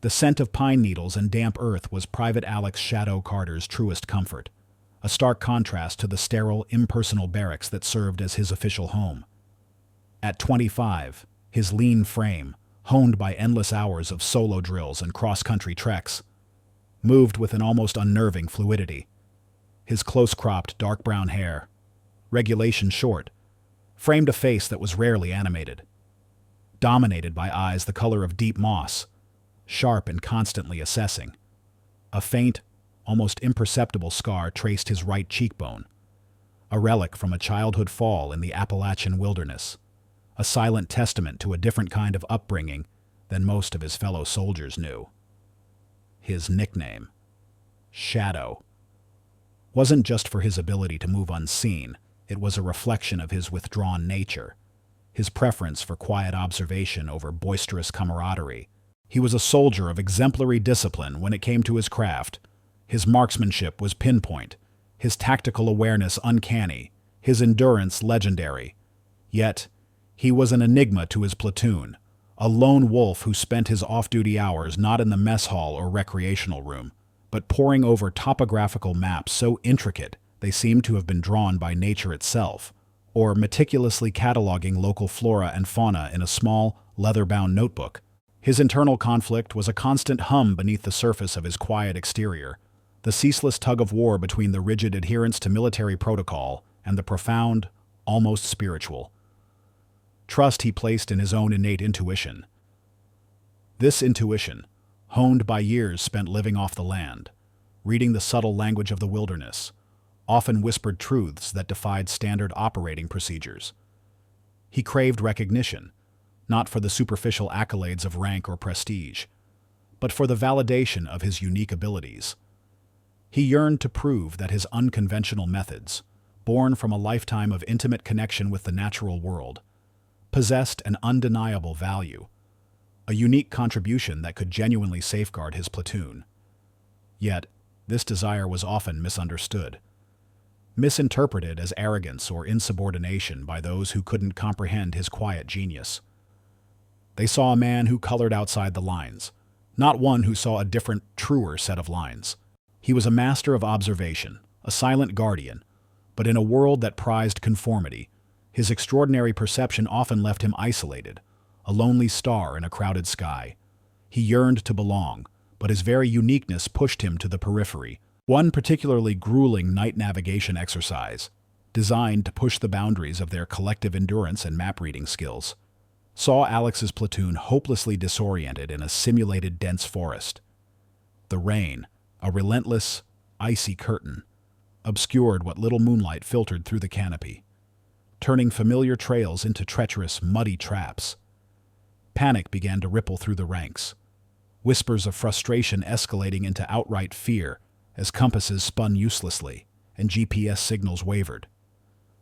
The scent of pine needles and damp earth was Private Alex Shadow Carter's truest comfort, a stark contrast to the sterile, impersonal barracks that served as his official home. At 25, his lean frame, honed by endless hours of solo drills and cross-country treks, moved with an almost unnerving fluidity. His close-cropped, dark brown hair, regulation short, framed a face that was rarely animated, dominated by eyes the color of deep moss, sharp and constantly assessing. A faint, almost imperceptible scar traced his right cheekbone, a relic from a childhood fall in the Appalachian wilderness, a silent testament to a different kind of upbringing than most of his fellow soldiers knew. His nickname, Shadow, wasn't just for his ability to move unseen. It was a reflection of his withdrawn nature, his preference for quiet observation over boisterous camaraderie. He was a soldier of exemplary discipline when it came to his craft. His marksmanship was pinpoint, his tactical awareness uncanny, his endurance legendary. Yet, he was an enigma to his platoon, a lone wolf who spent his off-duty hours not in the mess hall or recreational room, but poring over topographical maps so intricate they seemed to have been drawn by nature itself, or meticulously cataloging local flora and fauna in a small, leather-bound notebook. His internal conflict was a constant hum beneath the surface of his quiet exterior, the ceaseless tug-of-war between the rigid adherence to military protocol and the profound, almost spiritual trust he placed in his own innate intuition. This intuition, honed by years spent living off the land, reading the subtle language of the wilderness, often whispered truths that defied standard operating procedures. He craved recognition, not for the superficial accolades of rank or prestige, but for the validation of his unique abilities. He yearned to prove that his unconventional methods, born from a lifetime of intimate connection with the natural world, possessed an undeniable value, a unique contribution that could genuinely safeguard his platoon. Yet, this desire was often misunderstood, misinterpreted as arrogance or insubordination by those who couldn't comprehend his quiet genius. They saw a man who colored outside the lines, not one who saw a different, truer set of lines. He was a master of observation, a silent guardian, but in a world that prized conformity, his extraordinary perception often left him isolated, a lonely star in a crowded sky. He yearned to belong, but his very uniqueness pushed him to the periphery. One particularly grueling night navigation exercise, designed to push the boundaries of their collective endurance and map-reading skills, saw Alex's platoon hopelessly disoriented in a simulated dense forest. The rain, a relentless, icy curtain, obscured what little moonlight filtered through the canopy, turning familiar trails into treacherous, muddy traps. Panic began to ripple through the ranks, whispers of frustration escalating into outright fear as compasses spun uselessly and GPS signals wavered.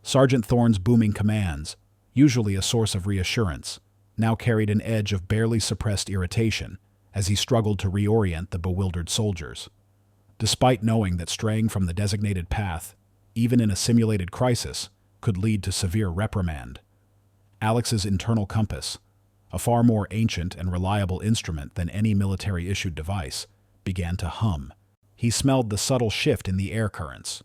Sergeant Thorne's booming commands, usually a source of reassurance, now carried an edge of barely suppressed irritation as he struggled to reorient the bewildered soldiers. Despite knowing that straying from the designated path, even in a simulated crisis, could lead to severe reprimand, Alex's internal compass, a far more ancient and reliable instrument than any military-issued device, began to hum. He smelled the subtle shift in the air currents,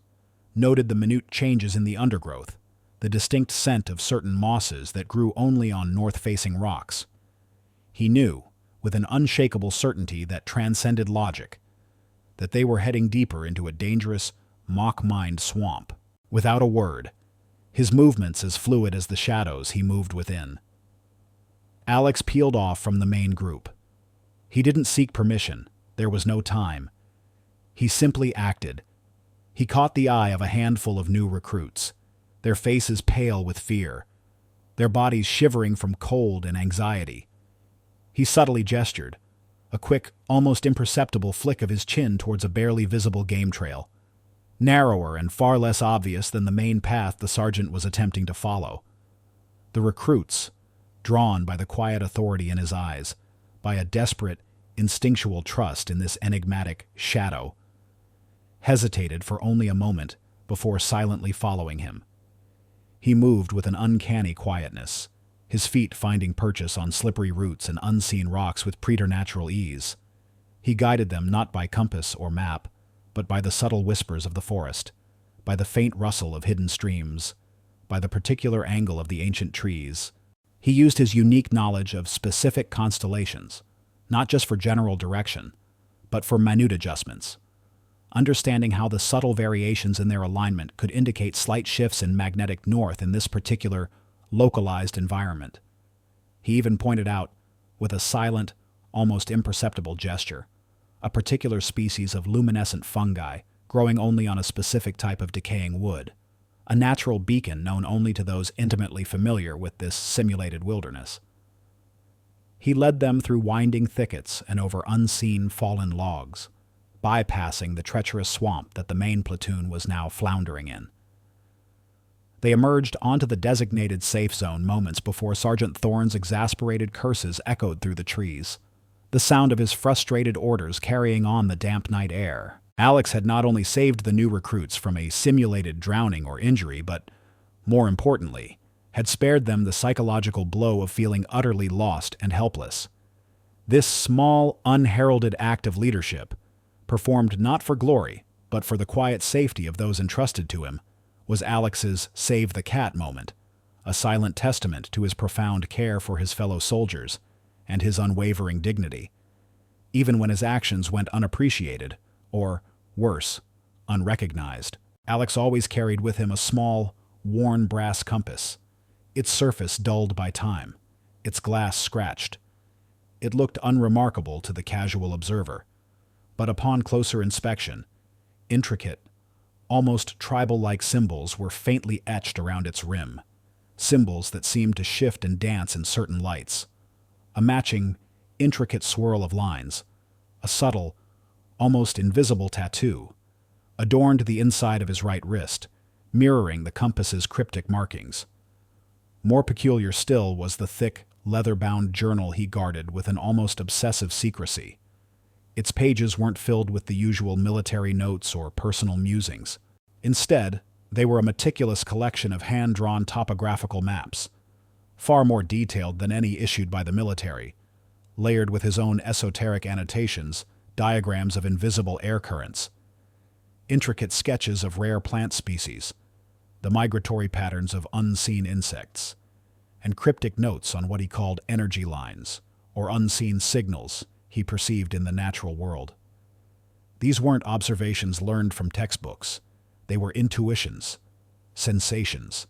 noted the minute changes in the undergrowth, the distinct scent of certain mosses that grew only on north-facing rocks. He knew, with an unshakable certainty that transcended logic, that they were heading deeper into a dangerous, mock-mined swamp. Without a word, his movements as fluid as the shadows he moved within, Alex peeled off from the main group. He didn't seek permission. There was no time. He simply acted. He caught the eye of a handful of new recruits, their faces pale with fear, their bodies shivering from cold and anxiety. He subtly gestured, a quick, almost imperceptible flick of his chin towards a barely visible game trail, narrower and far less obvious than the main path the sergeant was attempting to follow. The recruits, drawn by the quiet authority in his eyes, by a desperate, instinctual trust in this enigmatic shadow, hesitated for only a moment before silently following him. He moved with an uncanny quietness, his feet finding purchase on slippery roots and unseen rocks with preternatural ease. He guided them not by compass or map, but by the subtle whispers of the forest, by the faint rustle of hidden streams, by the particular angle of the ancient trees. He used his unique knowledge of specific constellations, not just for general direction, but for minute adjustments, understanding how the subtle variations in their alignment could indicate slight shifts in magnetic north in this particular, localized environment. He even pointed out, with a silent, almost imperceptible gesture, a particular species of luminescent fungi growing only on a specific type of decaying wood, a natural beacon known only to those intimately familiar with this simulated wilderness. He led them through winding thickets and over unseen fallen logs, bypassing the treacherous swamp that the main platoon was now floundering in. They emerged onto the designated safe zone moments before Sergeant Thorne's exasperated curses echoed through the trees, the sound of his frustrated orders carrying on the damp night air. Alex had not only saved the new recruits from a simulated drowning or injury, but, more importantly, had spared them the psychological blow of feeling utterly lost and helpless. This small, unheralded act of leadership, performed not for glory, but for the quiet safety of those entrusted to him, was Alex's save the cat moment, a silent testament to his profound care for his fellow soldiers and his unwavering dignity, even when his actions went unappreciated, or, worse, unrecognized. Alex always carried with him a small, worn brass compass, its surface dulled by time, its glass scratched. It looked unremarkable to the casual observer, but upon closer inspection, intricate, almost tribal-like symbols were faintly etched around its rim, symbols that seemed to shift and dance in certain lights, a matching, intricate swirl of lines, a subtle, almost invisible tattoo, adorned the inside of his right wrist, mirroring the compass's cryptic markings. More peculiar still was the thick, leather-bound journal he guarded with an almost obsessive secrecy. Its pages weren't filled with the usual military notes or personal musings. Instead, they were a meticulous collection of hand-drawn topographical maps, far more detailed than any issued by the military, layered with his own esoteric annotations, diagrams of invisible air currents, intricate sketches of rare plant species, the migratory patterns of unseen insects, and cryptic notes on what he called energy lines, or unseen signals he perceived in the natural world. These weren't observations learned from textbooks. They were intuitions, sensations,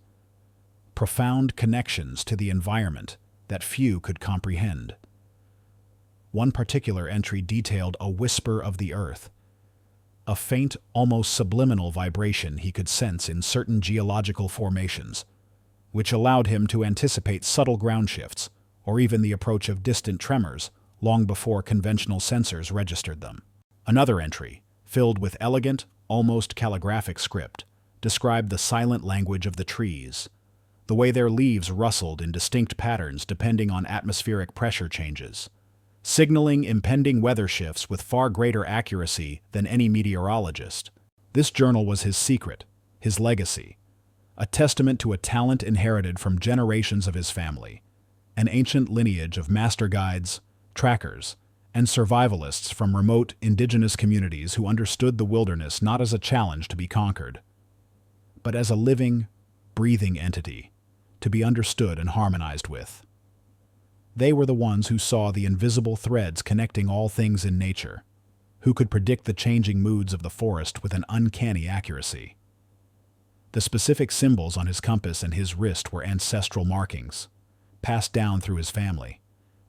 profound connections to the environment that few could comprehend. One particular entry detailed a whisper of the earth, a faint, almost subliminal vibration he could sense in certain geological formations, which allowed him to anticipate subtle ground shifts, or even the approach of distant tremors, long before conventional sensors registered them. Another entry, filled with elegant, almost calligraphic script, described the silent language of the trees, the way their leaves rustled in distinct patterns depending on atmospheric pressure changes, signaling impending weather shifts with far greater accuracy than any meteorologist. This journal was his secret, his legacy, a testament to a talent inherited from generations of his family, an ancient lineage of master guides, trackers, and survivalists from remote indigenous communities who understood the wilderness not as a challenge to be conquered, but as a living, breathing entity to be understood and harmonized with. They were the ones who saw the invisible threads connecting all things in nature, who could predict the changing moods of the forest with an uncanny accuracy. The specific symbols on his compass and his wrist were ancestral markings, passed down through his family,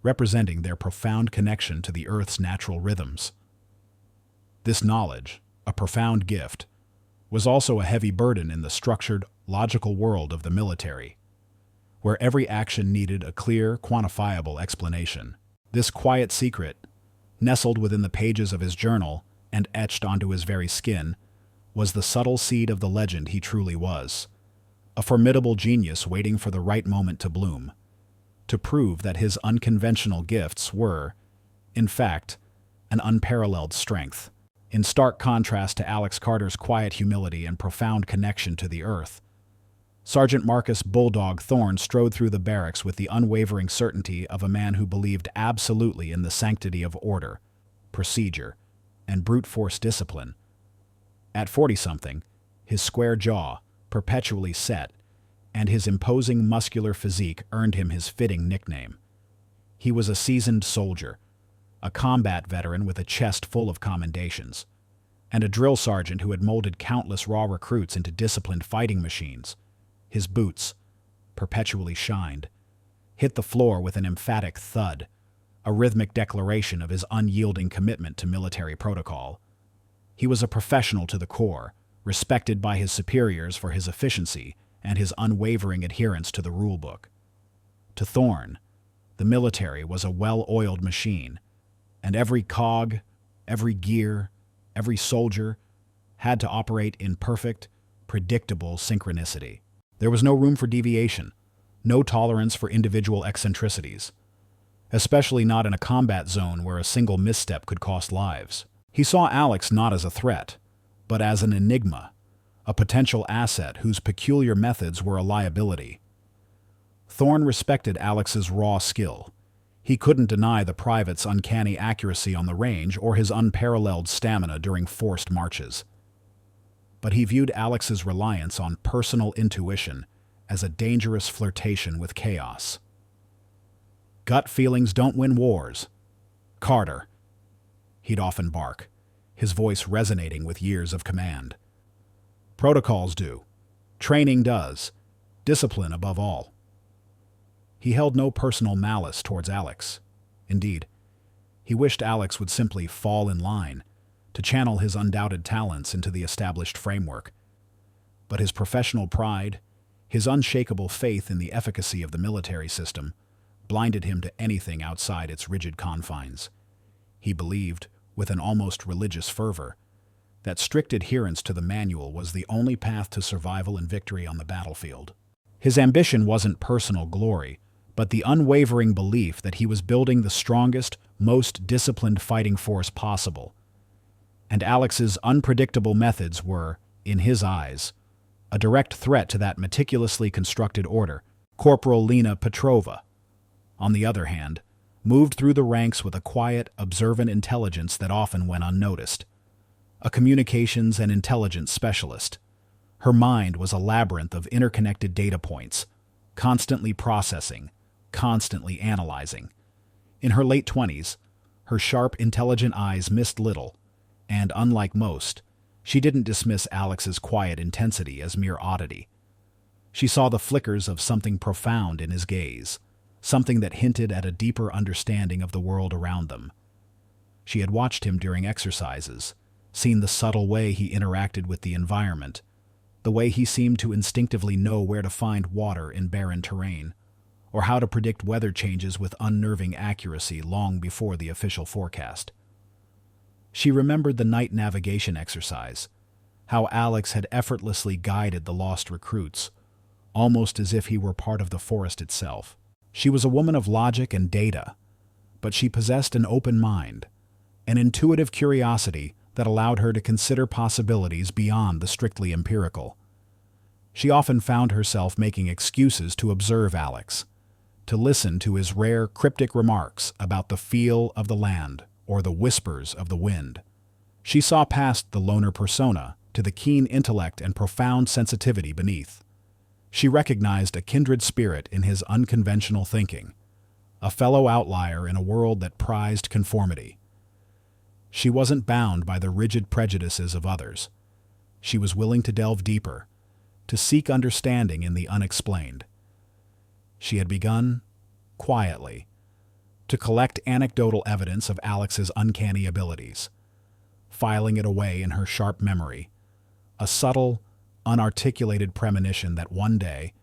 representing their profound connection to the Earth's natural rhythms. This knowledge, a profound gift, was also a heavy burden in the structured, logical world of the military, where every action needed a clear, quantifiable explanation. This quiet secret, nestled within the pages of his journal and etched onto his very skin, was the subtle seed of the legend he truly was, a formidable genius waiting for the right moment to bloom, to prove that his unconventional gifts were, in fact, an unparalleled strength. In stark contrast to Alex Carter's quiet humility and profound connection to the earth, Sergeant Marcus Bulldog Thorne strode through the barracks with the unwavering certainty of a man who believed absolutely in the sanctity of order, procedure, and brute force discipline. At 40-something, his square jaw, perpetually set, and his imposing muscular physique earned him his fitting nickname. He was a seasoned soldier, a combat veteran with a chest full of commendations, and a drill sergeant who had molded countless raw recruits into disciplined fighting machines. His boots, perpetually shined, hit the floor with an emphatic thud, a rhythmic declaration of his unyielding commitment to military protocol. He was a professional to the core, respected by his superiors for his efficiency and his unwavering adherence to the rulebook. To Thorne, the military was a well-oiled machine, and every cog, every gear, every soldier had to operate in perfect, predictable synchronicity. There was no room for deviation, no tolerance for individual eccentricities, especially not in a combat zone where a single misstep could cost lives. He saw Alex not as a threat, but as an enigma, a potential asset whose peculiar methods were a liability. Thorne respected Alex's raw skill. He couldn't deny the private's uncanny accuracy on the range or his unparalleled stamina during forced marches. But he viewed Alex's reliance on personal intuition as a dangerous flirtation with chaos. "Gut feelings don't win wars. Carter," he'd often bark, his voice resonating with years of command. "Protocols do. Training does. Discipline above all." He held no personal malice towards Alex. Indeed, he wished Alex would simply fall in line, to channel his undoubted talents into the established framework. But his professional pride, his unshakable faith in the efficacy of the military system, blinded him to anything outside its rigid confines. He believed, with an almost religious fervor, that strict adherence to the manual was the only path to survival and victory on the battlefield. His ambition wasn't personal glory, but the unwavering belief that he was building the strongest, most disciplined fighting force possible. And Alex's unpredictable methods were, in his eyes, a direct threat to that meticulously constructed order. Corporal Lena Petrova, on the other hand, moved through the ranks with a quiet, observant intelligence that often went unnoticed. A communications and intelligence specialist, her mind was a labyrinth of interconnected data points, constantly processing, constantly analyzing. In her late 20s, her sharp, intelligent eyes missed little, and unlike most, she didn't dismiss Alex's quiet intensity as mere oddity. She saw the flickers of something profound in his gaze, something that hinted at a deeper understanding of the world around them. She had watched him during exercises, seen the subtle way he interacted with the environment, the way he seemed to instinctively know where to find water in barren terrain, or how to predict weather changes with unnerving accuracy long before the official forecast. She remembered the night navigation exercise, how Alex had effortlessly guided the lost recruits, almost as if he were part of the forest itself. She was a woman of logic and data, but she possessed an open mind, an intuitive curiosity that allowed her to consider possibilities beyond the strictly empirical. She often found herself making excuses to observe Alex, to listen to his rare cryptic remarks about the feel of the land or the whispers of the wind. She saw past the loner persona to the keen intellect and profound sensitivity beneath. She recognized a kindred spirit in his unconventional thinking, a fellow outlier in a world that prized conformity. She wasn't bound by the rigid prejudices of others. She was willing to delve deeper, to seek understanding in the unexplained. She had begun, quietly, to collect anecdotal evidence of Alex's uncanny abilities, filing it away in her sharp memory, a subtle, unarticulated premonition that one day,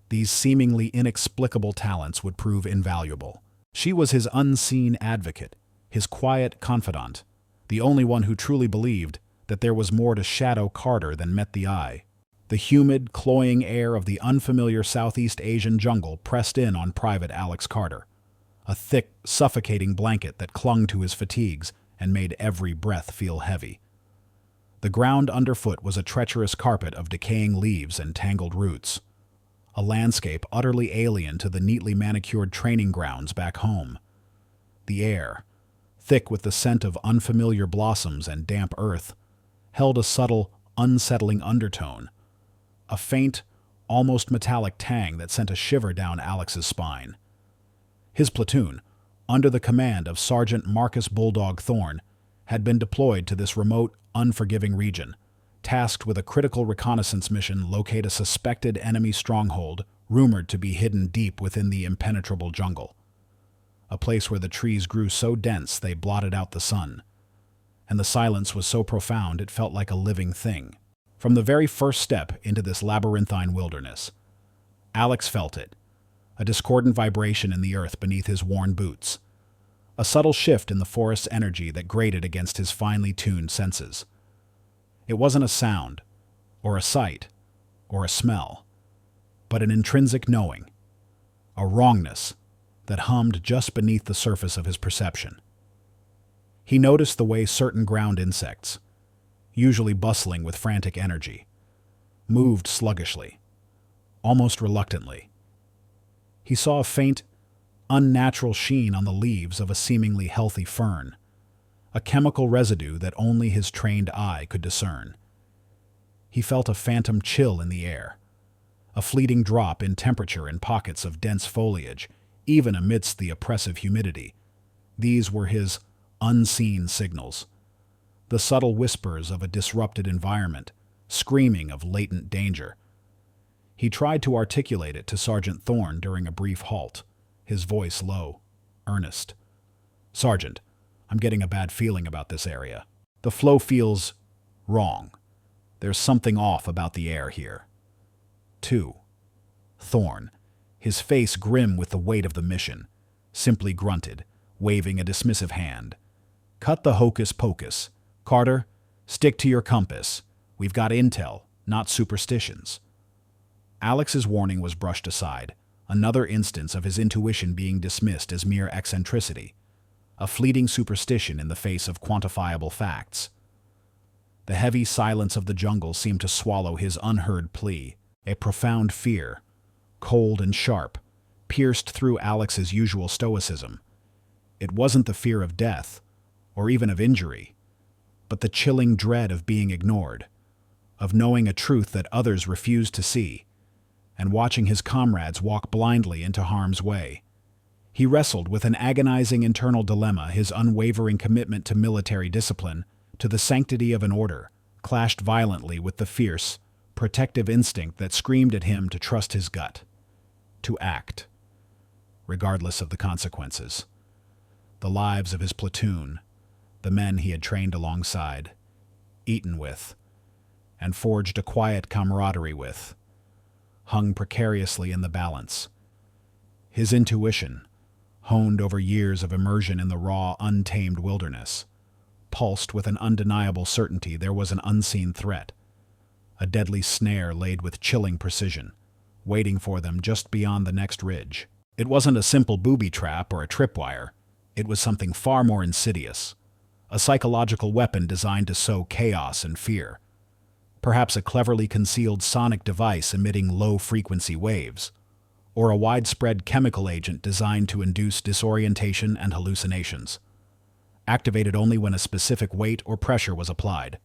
these seemingly inexplicable talents would prove invaluable. She was his unseen advocate, his quiet confidant, the only one who truly believed that there was more to Shadow Carter than met the eye. The humid, cloying air of the unfamiliar Southeast Asian jungle pressed in on Private Alex Carter, a thick, suffocating blanket that clung to his fatigues and made every breath feel heavy. The ground underfoot was a treacherous carpet of decaying leaves and tangled roots, a landscape utterly alien to the neatly manicured training grounds back home. The air, thick with the scent of unfamiliar blossoms and damp earth, held a subtle, unsettling undertone, a faint, almost metallic tang that sent a shiver down Alex's spine. His platoon, under the command of Sergeant Marcus Bulldog Thorne, had been deployed to this remote, unforgiving region, tasked with a critical reconnaissance mission locate a suspected enemy stronghold rumored to be hidden deep within the impenetrable jungle, a place where the trees grew so dense they blotted out the sun, and the silence was so profound it felt like a living thing. From the very first step into this labyrinthine wilderness, Alex felt it, a discordant vibration in the earth beneath his worn boots, a subtle shift in the forest's energy that grated against his finely tuned senses. It wasn't a sound, or a sight, or a smell, but an intrinsic knowing, a wrongness that hummed just beneath the surface of his perception. He noticed the way certain ground insects, usually bustling with frantic energy, moved sluggishly, almost reluctantly. He saw a faint, unnatural sheen on the leaves of a seemingly healthy fern, a chemical residue that only his trained eye could discern. He felt a phantom chill in the air, a fleeting drop in temperature in pockets of dense foliage, even amidst the oppressive humidity. These were his unseen signals, the subtle whispers of a disrupted environment, screaming of latent danger. He tried to articulate it to Sergeant Thorne during a brief halt, his voice low, earnest. "Sergeant, I'm getting a bad feeling about this area. The flow feels wrong. There's something off about the air here." 2. Thorne, his face grim with the weight of the mission, simply grunted, waving a dismissive hand. "Cut the hocus pocus. Carter, stick to your compass. We've got intel, not superstitions." Alex's warning was brushed aside, another instance of his intuition being dismissed as mere eccentricity, a fleeting superstition in the face of quantifiable facts. The heavy silence of the jungle seemed to swallow his unheard plea. A profound fear, cold and sharp, pierced through Alex's usual stoicism. It wasn't the fear of death, or even of injury, but the chilling dread of being ignored, of knowing a truth that others refused to see, and watching his comrades walk blindly into harm's way. He wrestled with an agonizing internal dilemma. His unwavering commitment to military discipline, to the sanctity of an order, clashed violently with the fierce, protective instinct that screamed at him to trust his gut, to act, regardless of the consequences. The lives of his platoon, the men he had trained alongside, eaten with, and forged a quiet camaraderie with, hung precariously in the balance. His intuition, honed over years of immersion in the raw, untamed wilderness, pulsed with an undeniable certainty there was an unseen threat, a deadly snare laid with chilling precision, waiting for them just beyond the next ridge. It wasn't a simple booby trap or a tripwire. It was something far more insidious, a psychological weapon designed to sow chaos and fear. Perhaps a cleverly concealed sonic device emitting low-frequency waves, or a widespread chemical agent designed to induce disorientation and hallucinations, activated only when a specific weight or pressure was applied.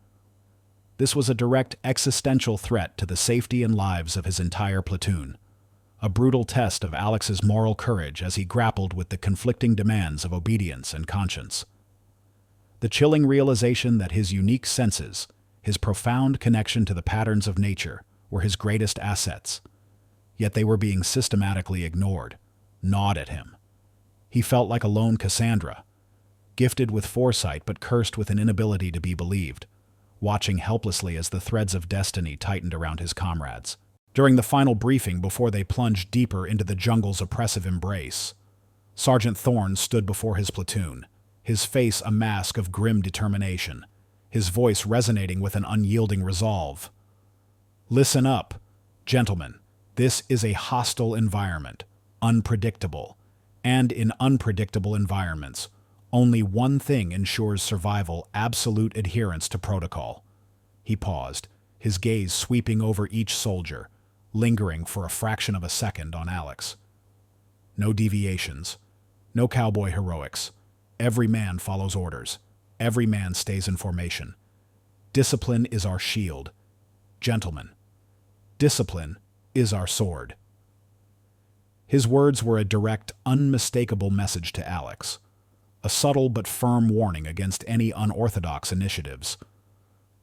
This was a direct existential threat to the safety and lives of his entire platoon, a brutal test of Alex's moral courage as he grappled with the conflicting demands of obedience and conscience. The chilling realization that his unique senses, his profound connection to the patterns of nature, were his greatest assets, yet they were being systematically ignored, gnawed at him. He felt like a lone Cassandra, gifted with foresight but cursed with an inability to be believed, watching helplessly as the threads of destiny tightened around his comrades. During the final briefing before they plunged deeper into the jungle's oppressive embrace, Sergeant Thorne stood before his platoon, his face a mask of grim determination, his voice resonating with an unyielding resolve. "Listen up, gentlemen. This is a hostile environment, unpredictable, and in unpredictable environments, only one thing ensures survival: absolute adherence to protocol." He paused, his gaze sweeping over each soldier, lingering for a fraction of a second on Alex. "No deviations, no cowboy heroics. Every man follows orders. Every man stays in formation. Discipline is our shield. Gentlemen, discipline is our sword. His words were a direct, unmistakable message to Alex, a subtle but firm warning against any unorthodox initiatives.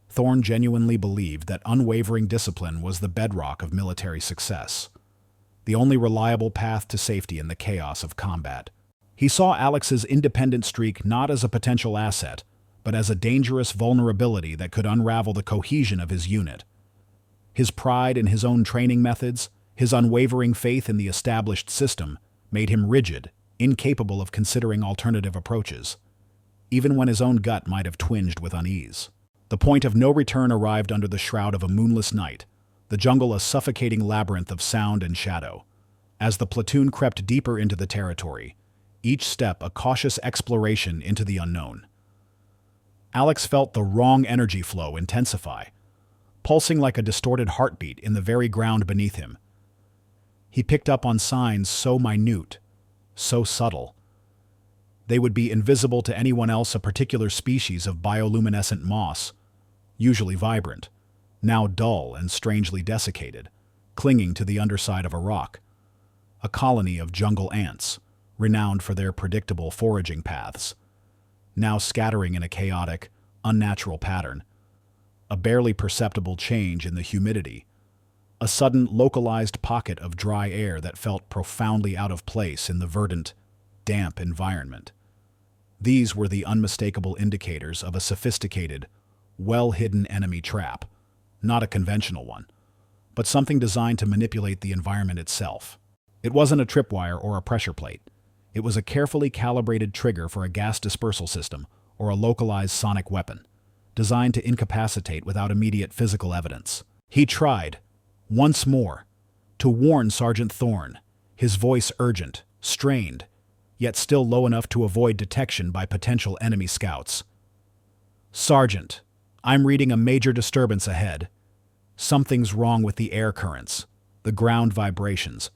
Thorne genuinely believed that unwavering discipline was the bedrock of military success, the only reliable path to safety in the chaos of combat. He saw Alex's independent streak not as a potential asset, but as a dangerous vulnerability that could unravel the cohesion of his unit. His pride in his own training methods, his unwavering faith in the established system, made him rigid, incapable of considering alternative approaches, even when his own gut might have twinged with unease. The point of no return arrived under the shroud of a moonless night, the jungle a suffocating labyrinth of sound and shadow. As the platoon crept deeper into the territory, each step a cautious exploration into the unknown. Alex felt the wrong energy flow intensify, pulsing like a distorted heartbeat in the very ground beneath him. He picked up on signs so minute, so subtle. They would be invisible to anyone else. A particular species of bioluminescent moss, usually vibrant, now dull and strangely desiccated, clinging to the underside of a rock. A colony of jungle ants, renowned for their predictable foraging paths, now scattering in a chaotic, unnatural pattern. A barely perceptible change in the humidity, a sudden localized pocket of dry air that felt profoundly out of place in the verdant, damp environment. These were the unmistakable indicators of a sophisticated, well-hidden enemy trap, not a conventional one, but something designed to manipulate the environment itself. It wasn't a tripwire or a pressure plate. It was a carefully calibrated trigger for a gas dispersal system or a localized sonic weapon, designed to incapacitate without immediate physical evidence. He tried, once more, to warn Sergeant Thorne, his voice urgent, strained, yet still low enough to avoid detection by potential enemy scouts. "Sergeant, I'm reading a major disturbance ahead. Something's wrong with the air currents, the ground vibrations.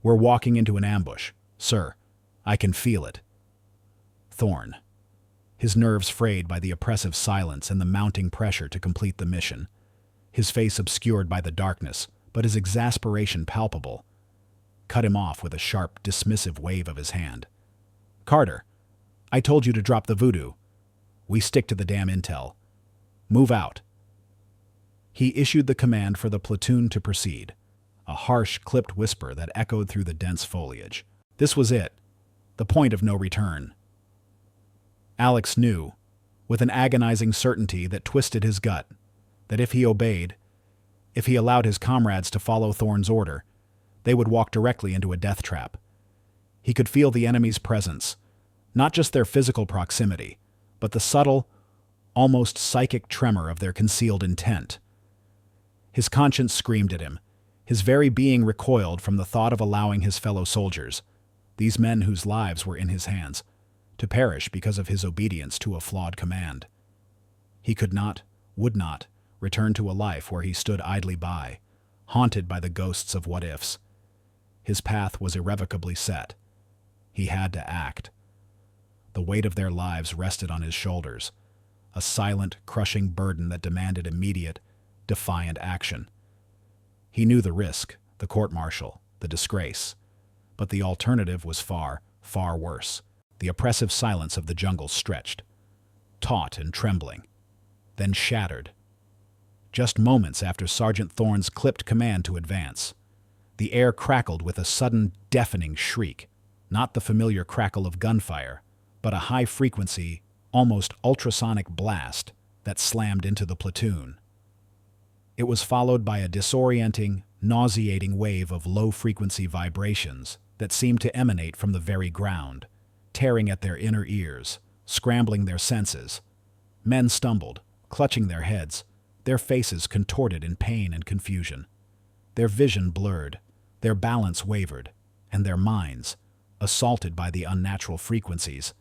We're walking into an ambush. Sir, I can feel it." Thorne, his nerves frayed by the oppressive silence and the mounting pressure to complete the mission, his face obscured by the darkness, but his exasperation palpable, cut him off with a sharp, dismissive wave of his hand. "Carter, I told you to drop the voodoo. We stick to the damn intel. Move out." He issued the command for the platoon to proceed, a harsh, clipped whisper that echoed through the dense foliage. This was it, the point of no return. Alex knew, with an agonizing certainty that twisted his gut, that if he obeyed, if he allowed his comrades to follow Thorne's order, they would walk directly into a death trap. He could feel the enemy's presence, not just their physical proximity, but the subtle, almost psychic tremor of their concealed intent. His conscience screamed at him. His very being recoiled from the thought of allowing his fellow soldiers, these men whose lives were in his hands, to perish because of his obedience to a flawed command. He could not, would not, return to a life where he stood idly by, haunted by the ghosts of what-ifs. His path was irrevocably set. He had to act. The weight of their lives rested on his shoulders, a silent, crushing burden that demanded immediate, defiant action. He knew the risk, the court-martial, the disgrace, but the alternative was far, far worse. The oppressive silence of the jungle stretched, taut and trembling, then shattered. Just moments after Sergeant Thorne's clipped command to advance, the air crackled with a sudden, deafening shriek, not the familiar crackle of gunfire, but a high-frequency, almost ultrasonic blast that slammed into the platoon. It was followed by a disorienting, nauseating wave of low-frequency vibrations that seemed to emanate from the very ground, tearing at their inner ears, scrambling their senses. Men stumbled, clutching their heads, their faces contorted in pain and confusion. Their vision blurred, their balance wavered, and their minds, assaulted by the unnatural frequencies,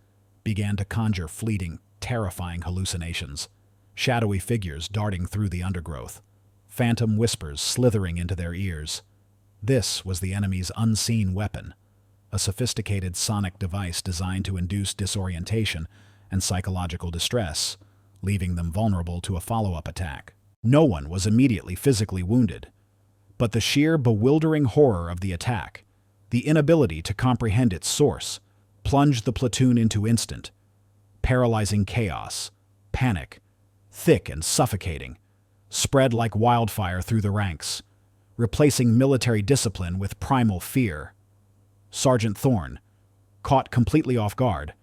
began to conjure fleeting, terrifying hallucinations, shadowy figures darting through the undergrowth, phantom whispers slithering into their ears. This was the enemy's unseen weapon, a sophisticated sonic device designed to induce disorientation and psychological distress, leaving them vulnerable to a follow-up attack. No one was immediately physically wounded, but the sheer bewildering horror of the attack, the inability to comprehend its source, plunged the platoon into instant, paralyzing chaos, panic, thick and suffocating, spread like wildfire through the ranks, replacing military discipline with primal fear. Sergeant Thorne, caught completely off guard,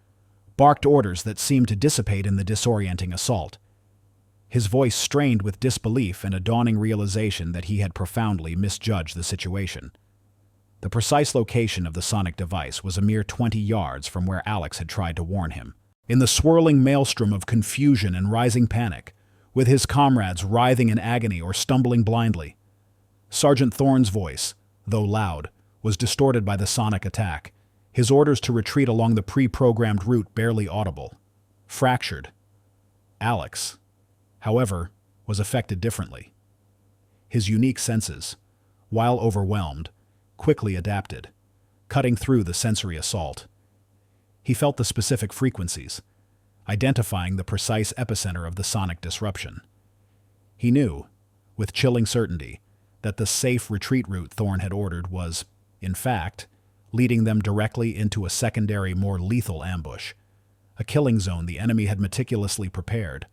barked orders that seemed to dissipate in the disorienting assault. His voice strained with disbelief and a dawning realization that he had profoundly misjudged the situation. The precise location of the sonic device was a mere 20 yards from where Alex had tried to warn him. In the swirling maelstrom of confusion and rising panic, with his comrades writhing in agony or stumbling blindly, Sergeant Thorne's voice, though loud, was distorted by the sonic attack, his orders to retreat along the pre-programmed route barely audible. Fractured. Alex, however, was affected differently. His unique senses, while overwhelmed, quickly adapted, cutting through the sensory assault. He felt the specific frequencies, identifying the precise epicenter of the sonic disruption. He knew, with chilling certainty, that the safe retreat route Thorne had ordered was, in fact, leading them directly into a secondary, more lethal ambush, a killing zone the enemy had meticulously prepared,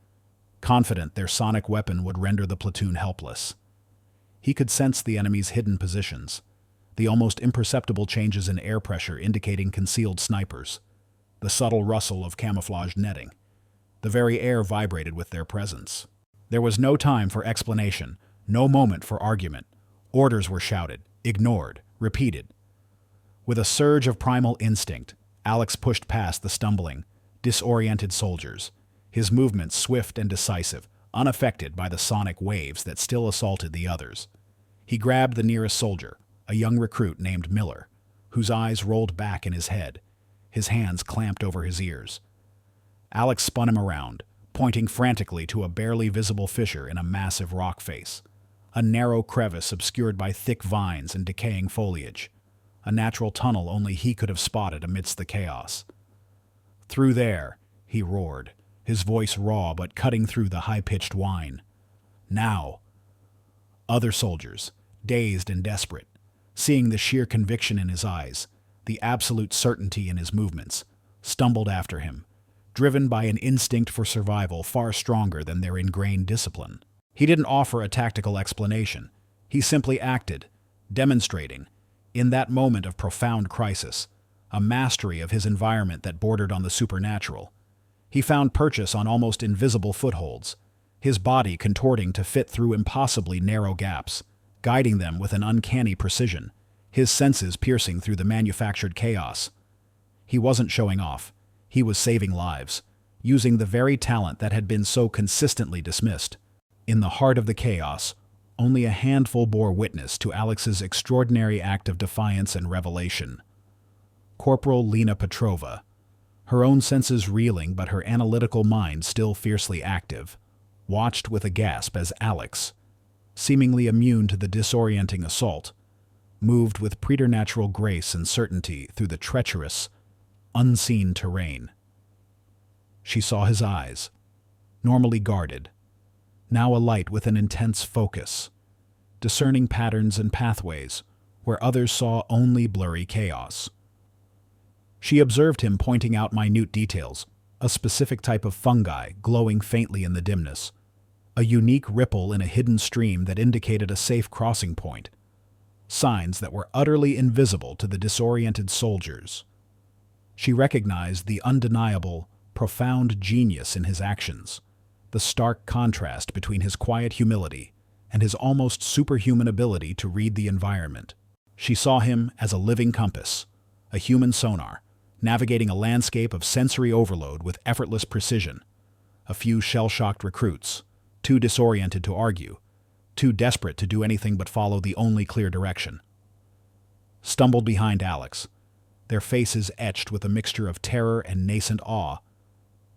confident their sonic weapon would render the platoon helpless. He could sense the enemy's hidden positions, the almost imperceptible changes in air pressure indicating concealed snipers, the subtle rustle of camouflaged netting. The very air vibrated with their presence. There was no time for explanation, no moment for argument. Orders were shouted, ignored, repeated. With a surge of primal instinct, Alex pushed past the stumbling, disoriented soldiers, his movements swift and decisive, unaffected by the sonic waves that still assaulted the others. He grabbed the nearest soldier, a young recruit named Miller, whose eyes rolled back in his head, his hands clamped over his ears. Alex spun him around, pointing frantically to a barely visible fissure in a massive rock face, a narrow crevice obscured by thick vines and decaying foliage, a natural tunnel only he could have spotted amidst the chaos. "Through there," he roared, his voice raw but cutting through the high-pitched whine. "Now!" Other soldiers, dazed and desperate, seeing the sheer conviction in his eyes, the absolute certainty in his movements, stumbled after him, driven by an instinct for survival far stronger than their ingrained discipline. He didn't offer a tactical explanation. He simply acted, demonstrating, in that moment of profound crisis, a mastery of his environment that bordered on the supernatural. He found purchase on almost invisible footholds, his body contorting to fit through impossibly narrow gaps, guiding them with an uncanny precision, his senses piercing through the manufactured chaos. He wasn't showing off. He was saving lives, using the very talent that had been so consistently dismissed. In the heart of the chaos, only a handful bore witness to Alex's extraordinary act of defiance and revelation. Corporal Lena Petrova, her own senses reeling but her analytical mind still fiercely active, watched with a gasp as Alex, seemingly immune to the disorienting assault, moved with preternatural grace and certainty through the treacherous, unseen terrain. She saw his eyes, normally guarded, now alight with an intense focus, discerning patterns and pathways where others saw only blurry chaos. She observed him pointing out minute details, a specific type of fungi glowing faintly in the dimness, a unique ripple in a hidden stream that indicated a safe crossing point, signs that were utterly invisible to the disoriented soldiers. She recognized the undeniable, profound genius in his actions, the stark contrast between his quiet humility and his almost superhuman ability to read the environment. She saw him as a living compass, a human sonar, navigating a landscape of sensory overload with effortless precision. A few shell-shocked recruits, too disoriented to argue, too desperate to do anything but follow the only clear direction, stumbled behind Alex, their faces etched with a mixture of terror and nascent awe.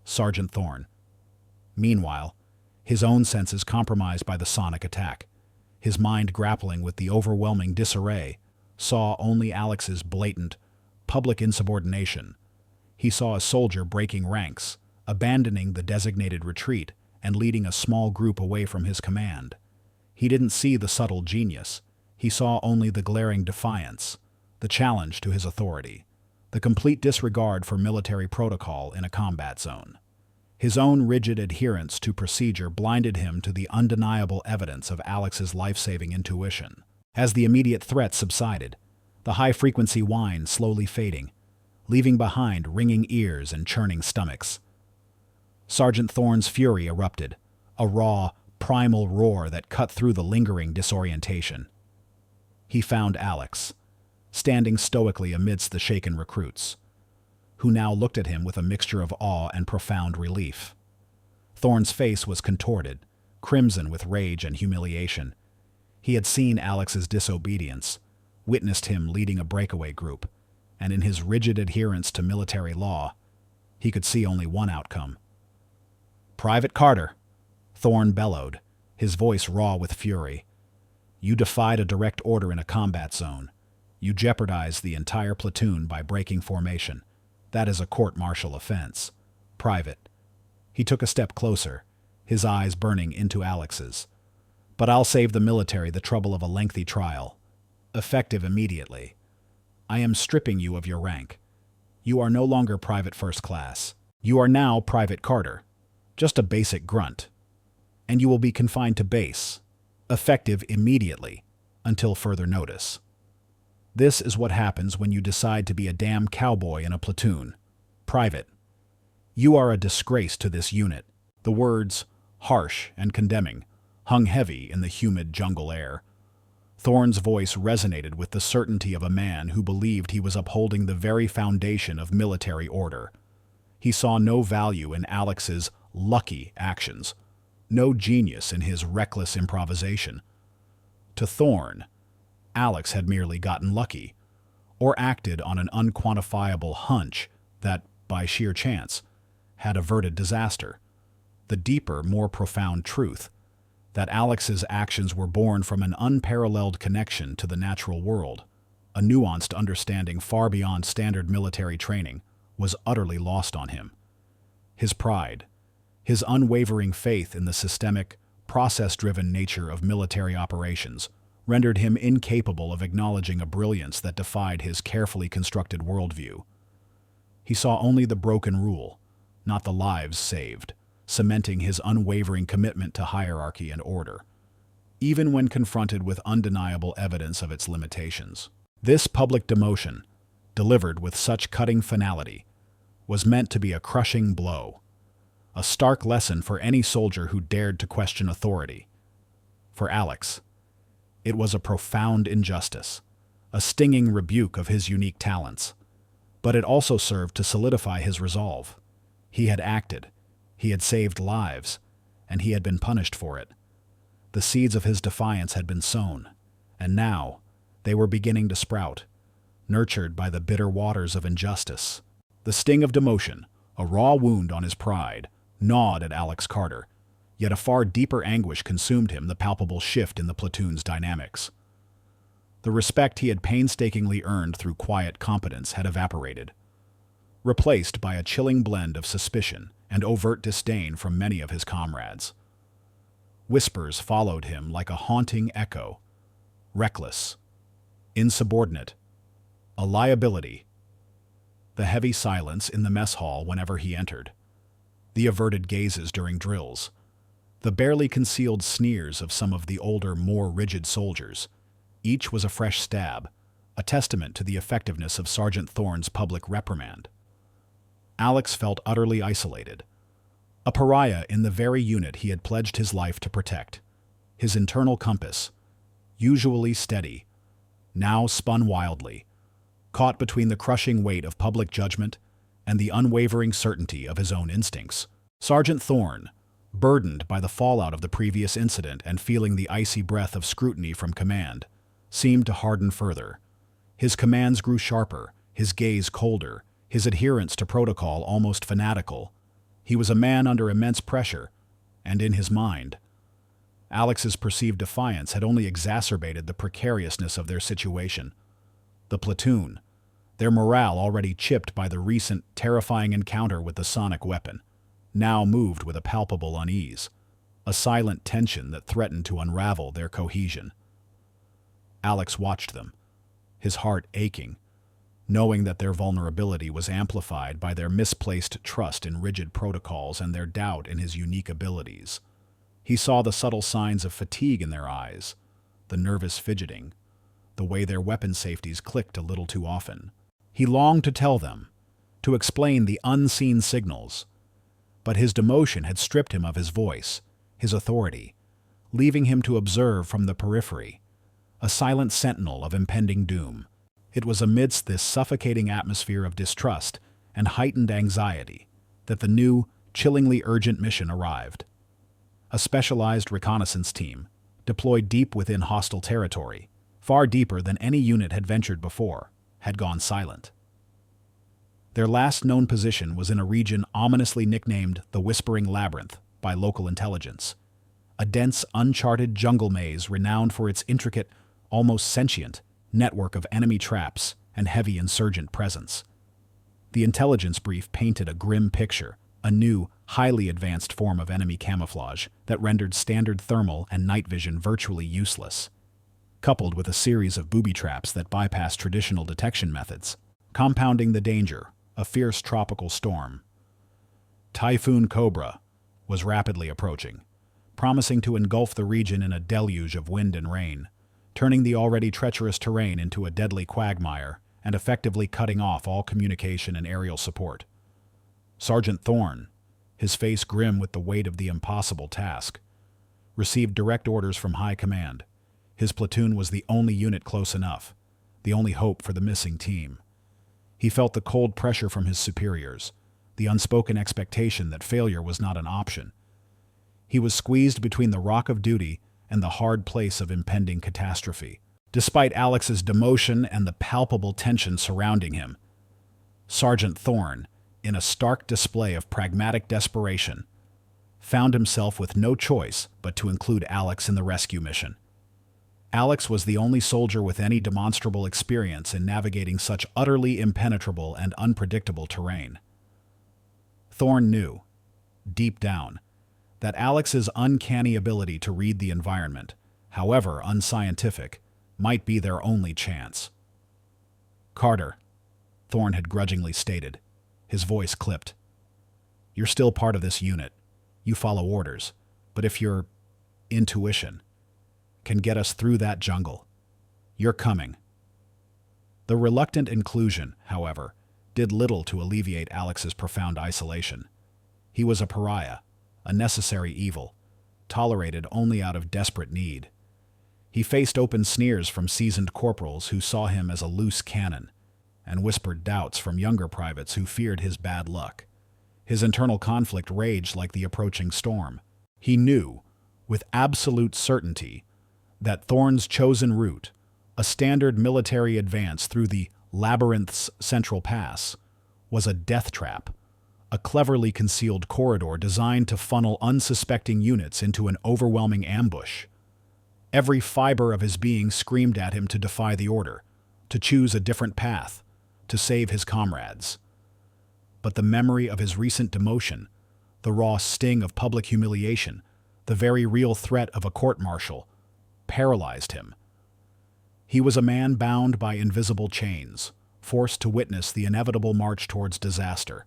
Sergeant Thorne, meanwhile, his own senses compromised by the sonic attack, his mind grappling with the overwhelming disarray, saw only Alex's blatant, public insubordination. He saw a soldier breaking ranks, abandoning the designated retreat, and leading a small group away from his command. He didn't see the subtle genius. He saw only the glaring defiance, the challenge to his authority, the complete disregard for military protocol in a combat zone. His own rigid adherence to procedure blinded him to the undeniable evidence of Alex's life-saving intuition. As the immediate threat subsided, the high-frequency whine slowly fading, leaving behind ringing ears and churning stomachs. Sergeant Thorne's fury erupted, a raw, primal roar that cut through the lingering disorientation. He found Alex, standing stoically amidst the shaken recruits, who now looked at him with a mixture of awe and profound relief. Thorne's face was contorted, crimson with rage and humiliation. He had seen Alex's disobedience, witnessed him leading a breakaway group, and in his rigid adherence to military law, he could see only one outcome. "Private Carter," Thorne bellowed, his voice raw with fury. "You defied a direct order in a combat zone. You jeopardized the entire platoon by breaking formation. That is a court-martial offense. Private." He took a step closer, his eyes burning into Alex's. "But I'll save the military the trouble of a lengthy trial. Effective immediately. I am stripping you of your rank. You are no longer Private First Class. You are now Private Carter. Just a basic grunt. And you will be confined to base. Effective immediately, until further notice. This is what happens when you decide to be a damn cowboy in a platoon. Private. You are a disgrace to this unit." The words, harsh and condemning, hung heavy in the humid jungle air. Thorne's voice resonated with the certainty of a man who believed he was upholding the very foundation of military order. He saw no value in Alex's lucky actions, no genius in his reckless improvisation. To Thorne, Alex had merely gotten lucky, or acted on an unquantifiable hunch that, by sheer chance, had averted disaster. The deeper, more profound truth, that Alex's actions were born from an unparalleled connection to the natural world, a nuanced understanding far beyond standard military training, was utterly lost on him. His pride, his unwavering faith in the systemic, process-driven nature of military operations, rendered him incapable of acknowledging a brilliance that defied his carefully constructed worldview. He saw only the broken rule, not the lives saved, cementing his unwavering commitment to hierarchy and order, even when confronted with undeniable evidence of its limitations. This public demotion, delivered with such cutting finality, was meant to be a crushing blow, a stark lesson for any soldier who dared to question authority. For Alex, it was a profound injustice, a stinging rebuke of his unique talents, but it also served to solidify his resolve. He had acted, he had saved lives, and he had been punished for it. The seeds of his defiance had been sown, and now they were beginning to sprout, nurtured by the bitter waters of injustice. The sting of demotion, a raw wound on his pride, gnawed at Alex Carter, yet a far deeper anguish consumed him, the palpable shift in the platoon's dynamics. The respect he had painstakingly earned through quiet competence had evaporated, replaced by a chilling blend of suspicion and overt disdain from many of his comrades. Whispers followed him like a haunting echo. Reckless, insubordinate, a liability. The heavy silence in the mess hall whenever he entered, the averted gazes during drills, the barely concealed sneers of some of the older, more rigid soldiers. Each was a fresh stab, a testament to the effectiveness of Sergeant Thorne's public reprimand. Alex felt utterly isolated, a pariah in the very unit he had pledged his life to protect. His internal compass, usually steady, now spun wildly, caught between the crushing weight of public judgment and the unwavering certainty of his own instincts. Sergeant Thorne, burdened by the fallout of the previous incident and feeling the icy breath of scrutiny from command, seemed to harden further. His commands grew sharper, his gaze colder, his adherence to protocol almost fanatical. He was a man under immense pressure, and in his mind, Alex's perceived defiance had only exacerbated the precariousness of their situation. The platoon, their morale already chipped by the recent, terrifying encounter with the sonic weapon, now moved with a palpable unease, a silent tension that threatened to unravel their cohesion. Alex watched them, his heart aching, knowing that their vulnerability was amplified by their misplaced trust in rigid protocols and their doubt in his unique abilities. He saw the subtle signs of fatigue in their eyes, the nervous fidgeting, the way their weapon safeties clicked a little too often. He longed to tell them, to explain the unseen signals, but his demotion had stripped him of his voice, his authority, leaving him to observe from the periphery, a silent sentinel of impending doom. It was amidst this suffocating atmosphere of distrust and heightened anxiety that the new, chillingly urgent mission arrived. A specialized reconnaissance team, deployed deep within hostile territory, far deeper than any unit had ventured before, had gone silent. Their last known position was in a region ominously nicknamed the Whispering Labyrinth by local intelligence, a dense, uncharted jungle maze renowned for its intricate, almost sentient, network of enemy traps and heavy insurgent presence. The intelligence brief painted a grim picture, a new, highly advanced form of enemy camouflage that rendered standard thermal and night vision virtually useless, coupled with a series of booby traps that bypassed traditional detection methods, compounding the danger, a fierce tropical storm. Typhoon Cobra was rapidly approaching, promising to engulf the region in a deluge of wind and rain, turning the already treacherous terrain into a deadly quagmire and effectively cutting off all communication and aerial support. Sergeant Thorne, his face grim with the weight of the impossible task, received direct orders from high command. His platoon was the only unit close enough, the only hope for the missing team. He felt the cold pressure from his superiors, the unspoken expectation that failure was not an option. He was squeezed between the rock of duty and the hard place of impending catastrophe. Despite Alex's demotion and the palpable tension surrounding him, Sergeant Thorne, in a stark display of pragmatic desperation, found himself with no choice but to include Alex in the rescue mission. Alex was the only soldier with any demonstrable experience in navigating such utterly impenetrable and unpredictable terrain. Thorne knew, deep down, that Alex's uncanny ability to read the environment, however unscientific, might be their only chance. "Carter," Thorne had grudgingly stated, his voice clipped. "You're still part of this unit. You follow orders. But if your intuition can get us through that jungle, you're coming." The reluctant inclusion, however, did little to alleviate Alex's profound isolation. He was a pariah, a necessary evil, tolerated only out of desperate need. He faced open sneers from seasoned corporals who saw him as a loose cannon, and whispered doubts from younger privates who feared his bad luck. His internal conflict raged like the approaching storm. He knew, with absolute certainty, that Thorne's chosen route, a standard military advance through the labyrinth's central pass, was a death trap, a cleverly concealed corridor designed to funnel unsuspecting units into an overwhelming ambush. Every fiber of his being screamed at him to defy the order, to choose a different path, to save his comrades. But the memory of his recent demotion, the raw sting of public humiliation, the very real threat of a court-martial, paralyzed him. He was a man bound by invisible chains, forced to witness the inevitable march towards disaster.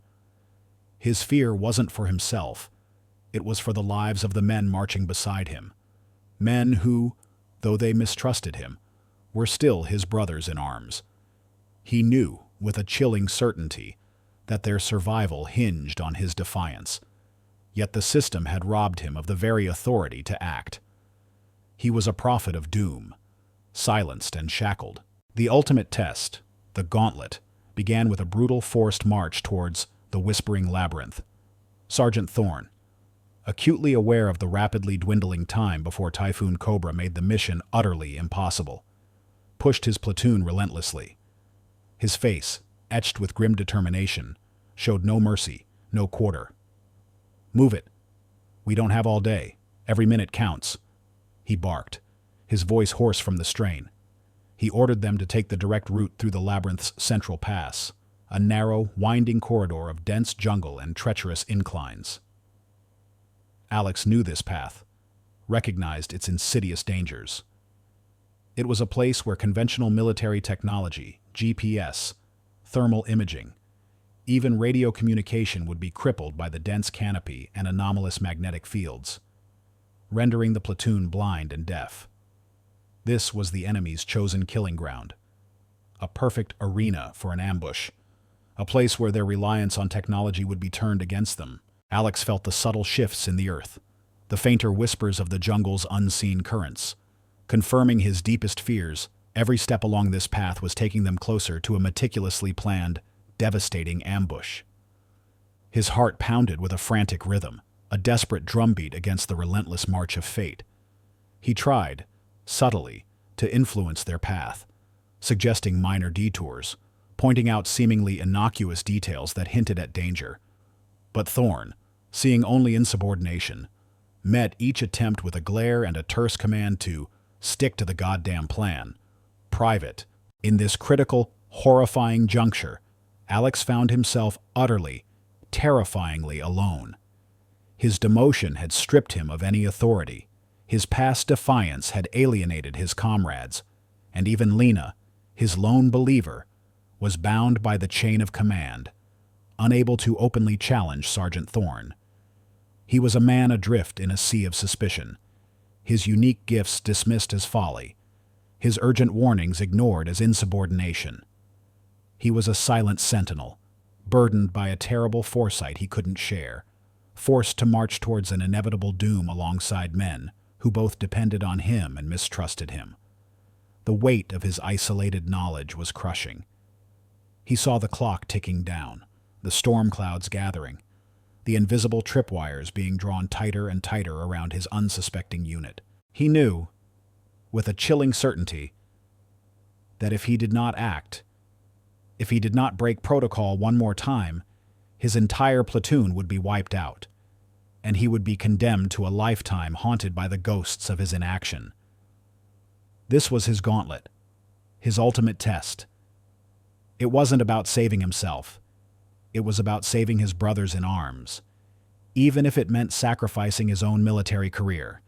His fear wasn't for himself. It was for the lives of the men marching beside him. Men who, though they mistrusted him, were still his brothers in arms. He knew, with a chilling certainty, that their survival hinged on his defiance. Yet the system had robbed him of the very authority to act. He was a prophet of doom, silenced and shackled. The ultimate test, the gauntlet, began with a brutal forced march towards the Whispering Labyrinth. Sergeant Thorne, acutely aware of the rapidly dwindling time before Typhoon Cobra made the mission utterly impossible, pushed his platoon relentlessly. His face, etched with grim determination, showed no mercy, no quarter. "Move it. We don't have all day. Every minute counts," he barked, his voice hoarse from the strain. He ordered them to take the direct route through the labyrinth's central pass, a narrow, winding corridor of dense jungle and treacherous inclines. Alex knew this path, recognized its insidious dangers. It was a place where conventional military technology, GPS, thermal imaging, even radio communication would be crippled by the dense canopy and anomalous magnetic fields, rendering the platoon blind and deaf. This was the enemy's chosen killing ground, a perfect arena for an ambush, a place where their reliance on technology would be turned against them. Alex felt the subtle shifts in the earth, the fainter whispers of the jungle's unseen currents. Confirming his deepest fears, every step along this path was taking them closer to a meticulously planned, devastating ambush. His heart pounded with a frantic rhythm, a desperate drumbeat against the relentless march of fate. He tried, subtly, to influence their path, suggesting minor detours, pointing out seemingly innocuous details that hinted at danger. But Thorn, seeing only insubordination, met each attempt with a glare and a terse command to stick to the goddamn plan. Private. In this critical, horrifying juncture, Alex found himself utterly, terrifyingly alone. His demotion had stripped him of any authority. His past defiance had alienated his comrades, and even Lena, his lone believer, was bound by the chain of command, unable to openly challenge Sergeant Thorn. He was a man adrift in a sea of suspicion, his unique gifts dismissed as folly, his urgent warnings ignored as insubordination. He was a silent sentinel, burdened by a terrible foresight he couldn't share, forced to march towards an inevitable doom alongside men who both depended on him and mistrusted him. The weight of his isolated knowledge was crushing. He saw the clock ticking down, the storm clouds gathering, the invisible tripwires being drawn tighter and tighter around his unsuspecting unit. He knew, with a chilling certainty, that if he did not act, if he did not break protocol one more time, his entire platoon would be wiped out, and he would be condemned to a lifetime haunted by the ghosts of his inaction. This was his gauntlet, his ultimate test. It wasn't about saving himself. It was about saving his brothers in arms, even if it meant sacrificing his own military career,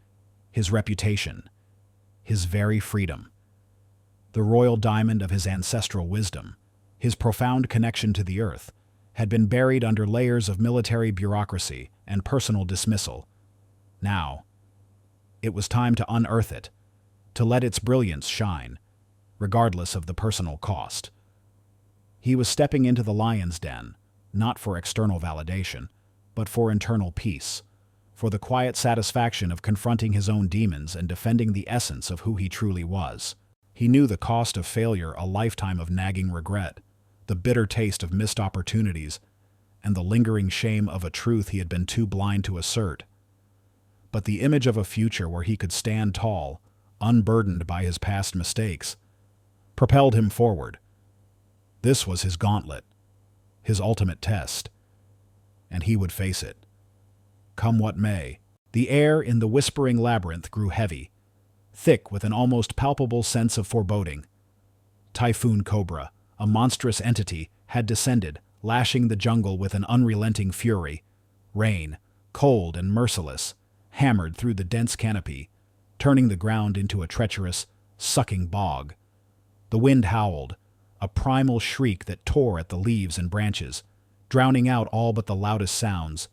his reputation, his very freedom. The royal diamond of his ancestral wisdom, his profound connection to the earth, had been buried under layers of military bureaucracy and personal dismissal. Now, it was time to unearth it, to let its brilliance shine, regardless of the personal cost. He was stepping into the lion's den, not for external validation, but for internal peace, for the quiet satisfaction of confronting his own demons and defending the essence of who he truly was. He knew the cost of failure, a lifetime of nagging regret, the bitter taste of missed opportunities, and the lingering shame of a truth he had been too blind to assert. But the image of a future where he could stand tall, unburdened by his past mistakes, propelled him forward. This was his gauntlet, his ultimate test, and he would face it. Come what may, the air in the whispering labyrinth grew heavy, thick with an almost palpable sense of foreboding. Typhoon Cobra, a monstrous entity, had descended, lashing the jungle with an unrelenting fury. Rain, cold and merciless, hammered through the dense canopy, turning the ground into a treacherous, sucking bog. The wind howled, a primal shriek that tore at the leaves and branches, drowning out all but the loudest sounds.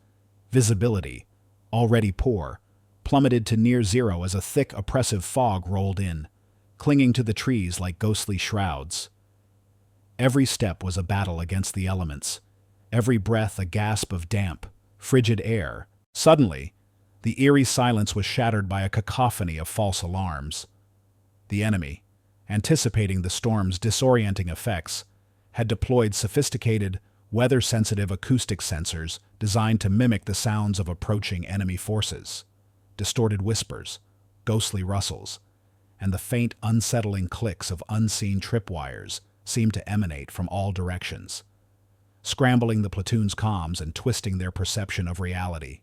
Visibility, already poor, plummeted to near zero as a thick, oppressive fog rolled in, clinging to the trees like ghostly shrouds. Every step was a battle against the elements, every breath a gasp of damp, frigid air. Suddenly, the eerie silence was shattered by a cacophony of false alarms. The enemy, anticipating the storm's disorienting effects, had deployed sophisticated, weather-sensitive acoustic sensors designed to mimic the sounds of approaching enemy forces. Distorted whispers, ghostly rustles, and the faint, unsettling clicks of unseen tripwires seemed to emanate from all directions, scrambling the platoon's comms and twisting their perception of reality.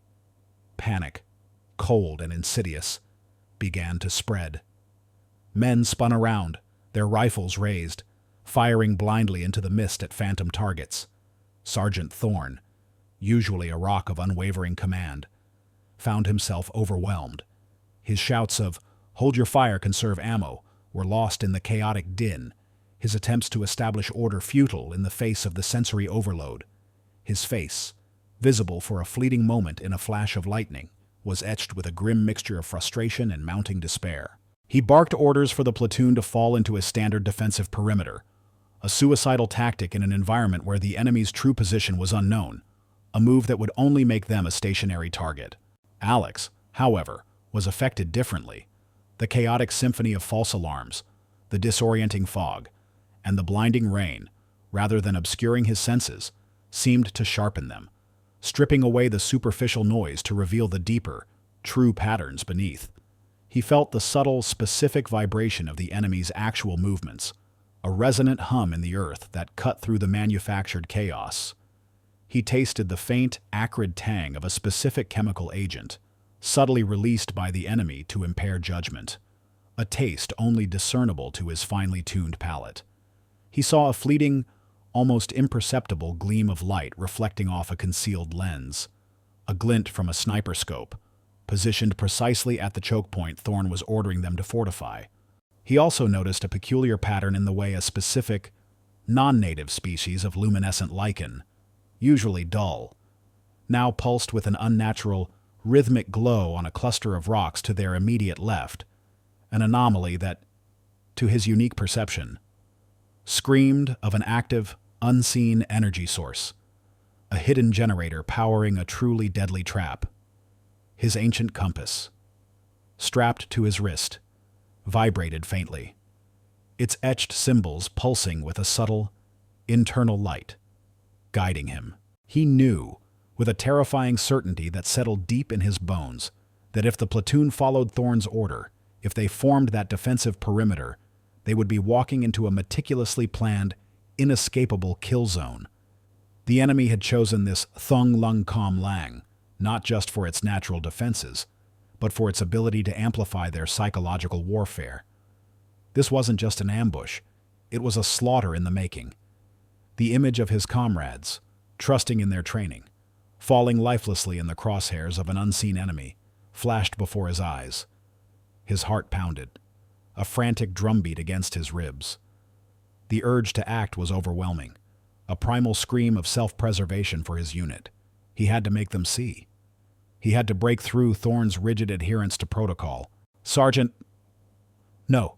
Panic, cold and insidious, began to spread. Men spun around, their rifles raised, firing blindly into the mist at phantom targets. Sergeant Thorne, usually a rock of unwavering command, found himself overwhelmed. His shouts of, "Hold your fire, conserve ammo," were lost in the chaotic din, his attempts to establish order futile in the face of the sensory overload. His face, visible for a fleeting moment in a flash of lightning, was etched with a grim mixture of frustration and mounting despair. He barked orders for the platoon to fall into a standard defensive perimeter, a suicidal tactic in an environment where the enemy's true position was unknown, a move that would only make them a stationary target. Alex, however, was affected differently. The chaotic symphony of false alarms, the disorienting fog, and the blinding rain, rather than obscuring his senses, seemed to sharpen them, stripping away the superficial noise to reveal the deeper, true patterns beneath. He felt the subtle, specific vibration of the enemy's actual movements, a resonant hum in the earth that cut through the manufactured chaos. He tasted the faint, acrid tang of a specific chemical agent, subtly released by the enemy to impair judgment, a taste only discernible to his finely tuned palate. He saw a fleeting, almost imperceptible gleam of light reflecting off a concealed lens, a glint from a sniper scope, positioned precisely at the choke point Thorne was ordering them to fortify. He also noticed a peculiar pattern in the way a specific, non-native species of luminescent lichen, usually dull, now pulsed with an unnatural, rhythmic glow on a cluster of rocks to their immediate left, an anomaly that, to his unique perception, screamed of an active, unseen energy source, a hidden generator powering a truly deadly trap. His ancient compass, strapped to his wrist, vibrated faintly, its etched symbols pulsing with a subtle, internal light, guiding him. He knew, with a terrifying certainty that settled deep in his bones, that if the platoon followed Thorne's order, if they formed that defensive perimeter, they would be walking into a meticulously planned, inescapable kill zone. The enemy had chosen this Thung Lung Kam Lang, not just for its natural defenses, but for its ability to amplify their psychological warfare. This wasn't just an ambush, it was a slaughter in the making. The image of his comrades, trusting in their training, falling lifelessly in the crosshairs of an unseen enemy, flashed before his eyes. His heart pounded, a frantic drumbeat against his ribs. The urge to act was overwhelming, a primal scream of self-preservation for his unit. He had to make them see. He had to break through Thorne's rigid adherence to protocol. "Sergeant!" "No!"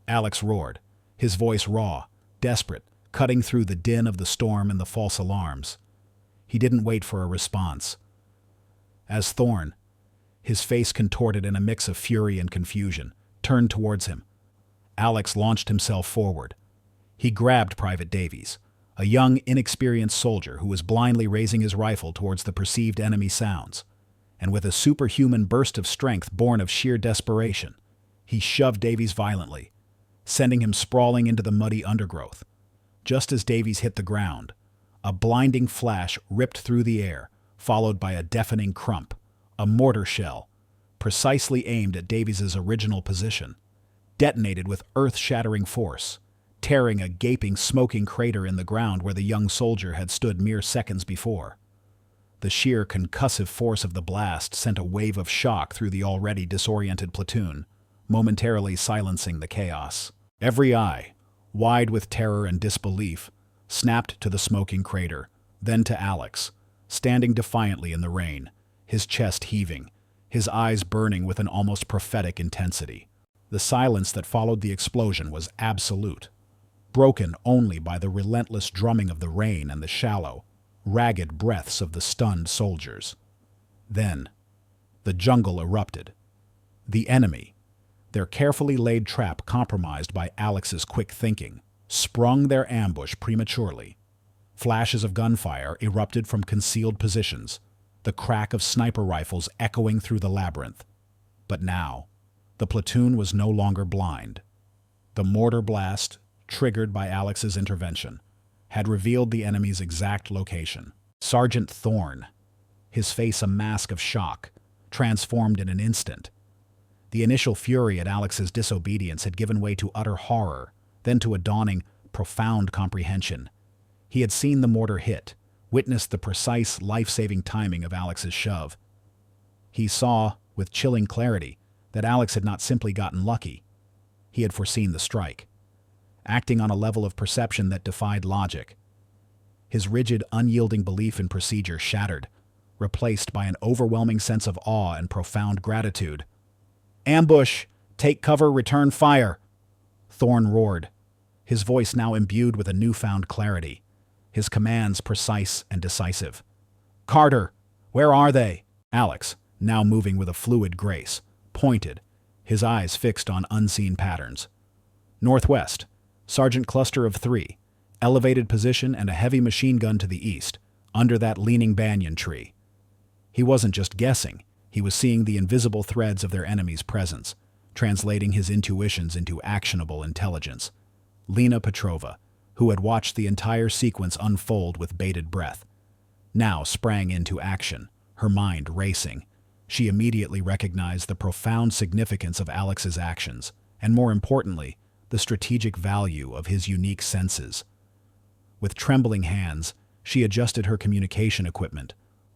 Alex roared, his voice raw, desperate, cutting through the din of the storm and the false alarms. He didn't wait for a response. As Thorne, his face contorted in a mix of fury and confusion, turned towards him, Alex launched himself forward. He grabbed Private Davies, a young, inexperienced soldier who was blindly raising his rifle towards the perceived enemy sounds, and with a superhuman burst of strength born of sheer desperation, he shoved Davies violently, sending him sprawling into the muddy undergrowth. Just as Davies hit the ground, a blinding flash ripped through the air, followed by a deafening crump, a mortar shell, precisely aimed at Davies's original position, detonated with earth-shattering force, tearing a gaping, smoking crater in the ground where the young soldier had stood mere seconds before. The sheer concussive force of the blast sent a wave of shock through the already disoriented platoon, momentarily silencing the chaos. Every eye, wide with terror and disbelief, snapped to the smoking crater, then to Alex, standing defiantly in the rain, his chest heaving, his eyes burning with an almost prophetic intensity. The silence that followed the explosion was absolute, broken only by the relentless drumming of the rain and the shallow, ragged breaths of the stunned soldiers. Then, the jungle erupted. The enemy, their carefully laid trap compromised by Alex's quick thinking, sprung their ambush prematurely. Flashes of gunfire erupted from concealed positions, the crack of sniper rifles echoing through the labyrinth. But now, the platoon was no longer blind. The mortar blast, triggered by Alex's intervention, had revealed the enemy's exact location. Sergeant Thorne, his face a mask of shock, transformed in an instant. The initial fury at Alex's disobedience had given way to utter horror, then to a dawning, profound comprehension. He had seen the mortar hit, witnessed the precise, life-saving timing of Alex's shove. He saw, with chilling clarity, that Alex had not simply gotten lucky. He had foreseen the strike, acting on a level of perception that defied logic. His rigid, unyielding belief in procedure shattered, replaced by an overwhelming sense of awe and profound gratitude. "Ambush! Take cover, return fire!" Thorne roared, his voice now imbued with a newfound clarity, his commands precise and decisive. "Carter, where are they?" Alex, now moving with a fluid grace, pointed, his eyes fixed on unseen patterns. "Northwest, Sergeant Cluster of 3, elevated position and a heavy machine gun to the east, under that leaning banyan tree." He wasn't just guessing, he was seeing the invisible threads of their enemy's presence, translating his intuitions into actionable intelligence. Lena Petrova, who had watched the entire sequence unfold with bated breath, now sprang into action, her mind racing. She immediately recognized the profound significance of Alex's actions, and more importantly, the strategic value of his unique senses. With trembling hands, she adjusted her communication equipment,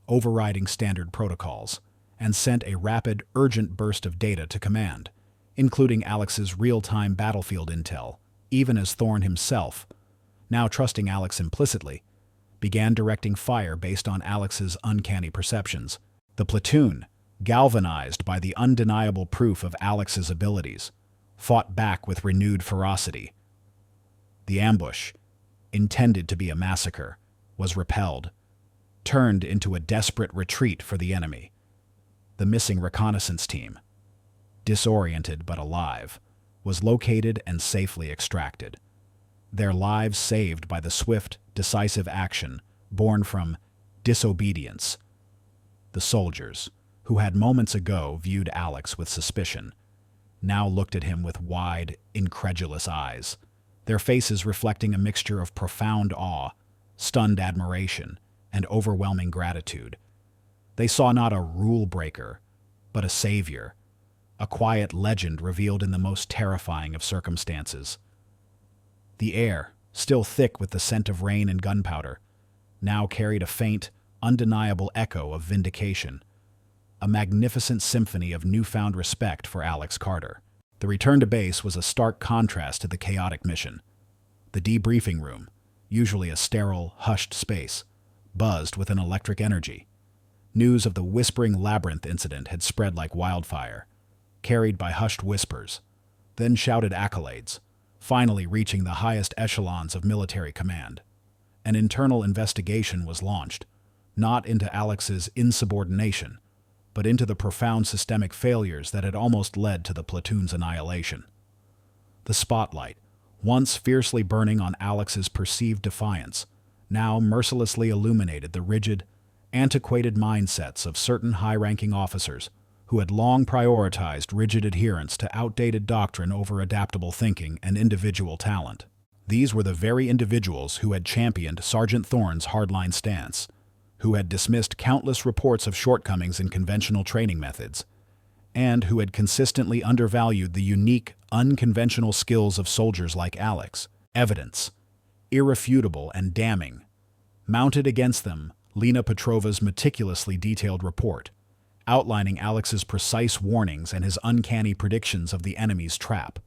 overriding standard protocols, and sent a rapid, urgent burst of data to command, including Alex's real-time battlefield intel, even as Thorne himself, now trusting Alex implicitly, began directing fire based on Alex's uncanny perceptions. The platoon, galvanized by the undeniable proof of Alex's abilities, fought back with renewed ferocity. The ambush, intended to be a massacre, was repelled, turned into a desperate retreat for the enemy. The missing reconnaissance team, disoriented but alive, was located and safely extracted, their lives saved by the swift, decisive action born from disobedience. The soldiers, who had moments ago viewed Alex with suspicion, now looked at him with wide, incredulous eyes, their faces reflecting a mixture of profound awe, stunned admiration, and overwhelming gratitude. They saw not a rule breaker, but a savior, a quiet legend revealed in the most terrifying of circumstances. The air, still thick with the scent of rain and gunpowder, now carried a faint, undeniable echo of vindication, a magnificent symphony of newfound respect for Alex Carter. The return to base was a stark contrast to the chaotic mission. The debriefing room, usually a sterile, hushed space, buzzed with an electric energy. News of the Whispering Labyrinth incident had spread like wildfire, carried by hushed whispers, then shouted accolades, finally reaching the highest echelons of military command. An internal investigation was launched, not into Alex's insubordination, but into the profound systemic failures that had almost led to the platoon's annihilation. The spotlight, once fiercely burning on Alex's perceived defiance, now mercilessly illuminated the rigid, antiquated mindsets of certain high-ranking officers who had long prioritized rigid adherence to outdated doctrine over adaptable thinking and individual talent. These were the very individuals who had championed Sergeant Thorne's hardline stance, who had dismissed countless reports of shortcomings in conventional training methods, and who had consistently undervalued the unique, unconventional skills of soldiers like Alex. Evidence, irrefutable and damning, mounted against them Lena Petrova's meticulously detailed report, outlining Alex's precise warnings and his uncanny predictions of the enemy's trap,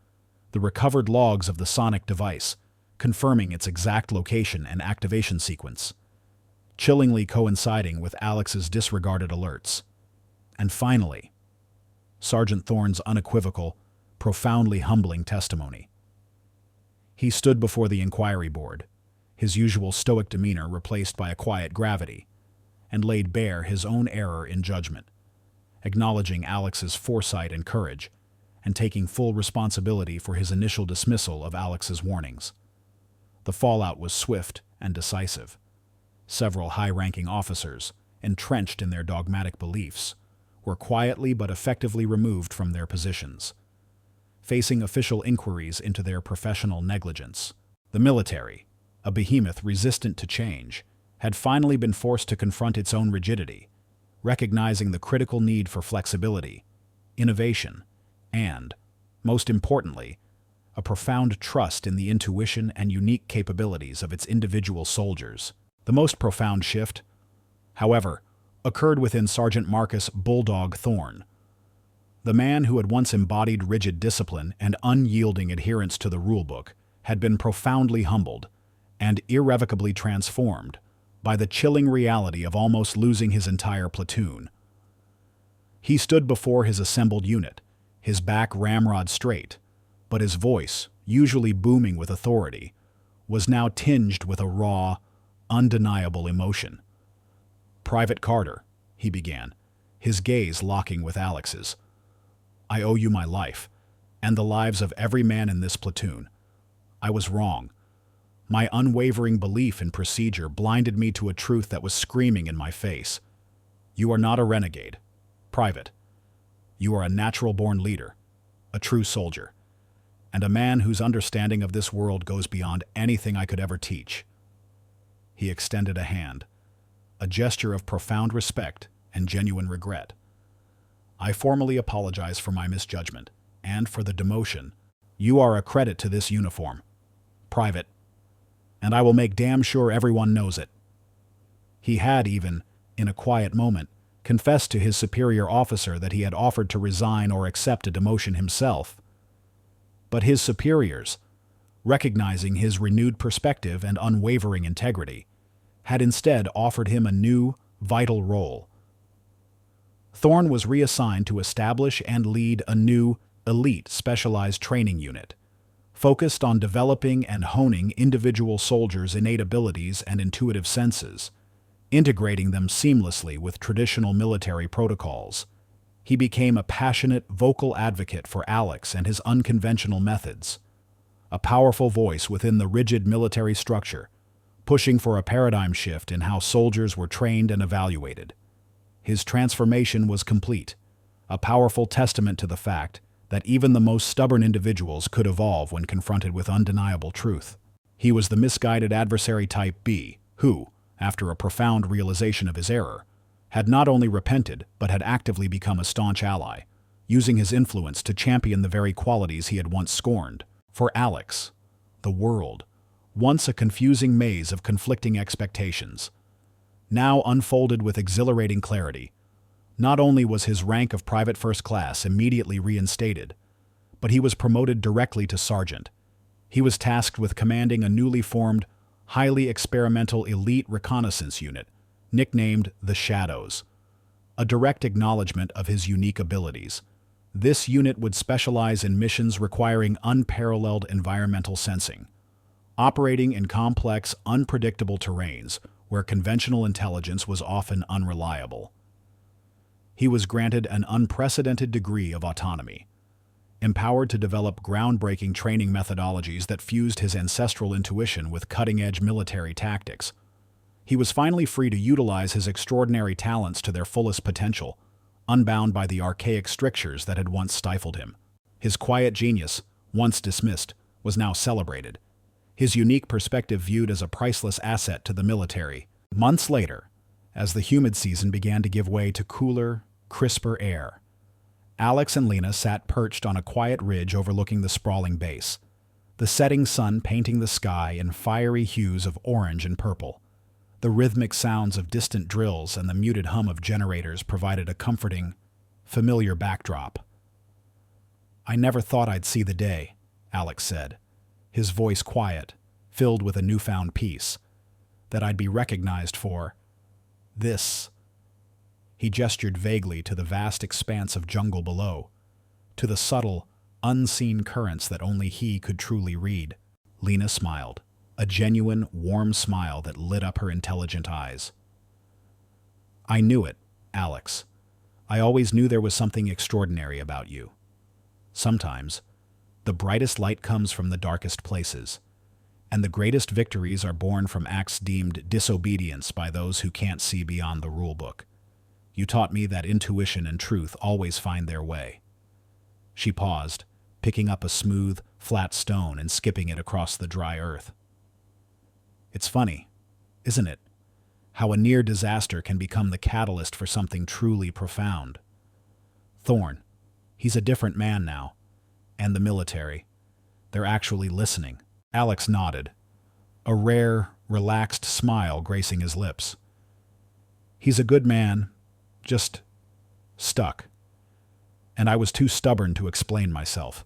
the recovered logs of the sonic device, confirming its exact location and activation sequence, chillingly coinciding with Alex's disregarded alerts. And finally, Sergeant Thorne's unequivocal, profoundly humbling testimony. He stood before the inquiry board, his usual stoic demeanor replaced by a quiet gravity, and laid bare his own error in judgment, acknowledging Alex's foresight and courage, and taking full responsibility for his initial dismissal of Alex's warnings. The fallout was swift and decisive. Several high-ranking officers, entrenched in their dogmatic beliefs, were quietly but effectively removed from their positions, facing official inquiries into their professional negligence. The military, a behemoth resistant to change, had finally been forced to confront its own rigidity, recognizing the critical need for flexibility, innovation, and, most importantly, a profound trust in the intuition and unique capabilities of its individual soldiers. The most profound shift, however, occurred within Sergeant Marcus Bulldog Thorne. The man who had once embodied rigid discipline and unyielding adherence to the rulebook had been profoundly humbled and irrevocably transformed by the chilling reality of almost losing his entire platoon. He stood before his assembled unit, his back ramrod straight, but his voice, usually booming with authority, was now tinged with a raw, undeniable emotion. "Private Carter," he began, his gaze locking with Alex's, "I owe you my life, and the lives of every man in this platoon. I was wrong. My unwavering belief in procedure blinded me to a truth that was screaming in my face. You are not a renegade, Private. You are a natural-born leader, a true soldier, and a man whose understanding of this world goes beyond anything I could ever teach." He extended a hand, a gesture of profound respect and genuine regret. "I formally apologize for my misjudgment and for the demotion. You are a credit to this uniform, Private, and I will make damn sure everyone knows it." He had even, in a quiet moment, confessed to his superior officer that he had offered to resign or accept a demotion himself. But his superiors, recognizing his renewed perspective and unwavering integrity, had instead offered him a new, vital role. Thorne was reassigned to establish and lead a new, elite specialized training unit, focused on developing and honing individual soldiers' innate abilities and intuitive senses, integrating them seamlessly with traditional military protocols. He became a passionate, vocal advocate for Alex and his unconventional methods, a powerful voice within the rigid military structure, pushing for a paradigm shift in how soldiers were trained and evaluated. His transformation was complete, a powerful testament to the fact that even the most stubborn individuals could evolve when confronted with undeniable truth. He was the misguided adversary type B, who, after a profound realization of his error, had not only repented but had actively become a staunch ally, using his influence to champion the very qualities he had once scorned. For Alex, the world, once a confusing maze of conflicting expectations, now unfolded with exhilarating clarity. Not only was his rank of Private First Class immediately reinstated, but he was promoted directly to sergeant. He was tasked with commanding a newly formed, highly experimental elite reconnaissance unit, nicknamed the Shadows, a direct acknowledgement of his unique abilities. This unit would specialize in missions requiring unparalleled environmental sensing, operating in complex, unpredictable terrains where conventional intelligence was often unreliable. He was granted an unprecedented degree of autonomy, empowered to develop groundbreaking training methodologies that fused his ancestral intuition with cutting-edge military tactics. He was finally free to utilize his extraordinary talents to their fullest potential, unbound by the archaic strictures that had once stifled him. His quiet genius, once dismissed, was now celebrated, his unique perspective viewed as a priceless asset to the military. Months later, as the humid season began to give way to cooler, crisper air, Alex and Lena sat perched on a quiet ridge overlooking the sprawling base, the setting sun painting the sky in fiery hues of orange and purple. The rhythmic sounds of distant drills and the muted hum of generators provided a comforting, familiar backdrop. "I never thought I'd see the day," Alex said, his voice quiet, filled with a newfound peace, "that I'd be recognized for this." He gestured vaguely to the vast expanse of jungle below, to the subtle, unseen currents that only he could truly read. Lena smiled, a genuine, warm smile that lit up her intelligent eyes. "I knew it, Alex. I always knew there was something extraordinary about you. Sometimes, the brightest light comes from the darkest places, and the greatest victories are born from acts deemed disobedience by those who can't see beyond the rulebook. You taught me that intuition and truth always find their way." She paused, picking up a smooth, flat stone and skipping it across the dry earth. "It's funny, isn't it, how a near disaster can become the catalyst for something truly profound." "Thorne," He's a different man now. And the military. They're actually listening. Alex nodded, a rare, relaxed smile gracing his lips. He's a good man, just stuck. And I was too stubborn to explain myself.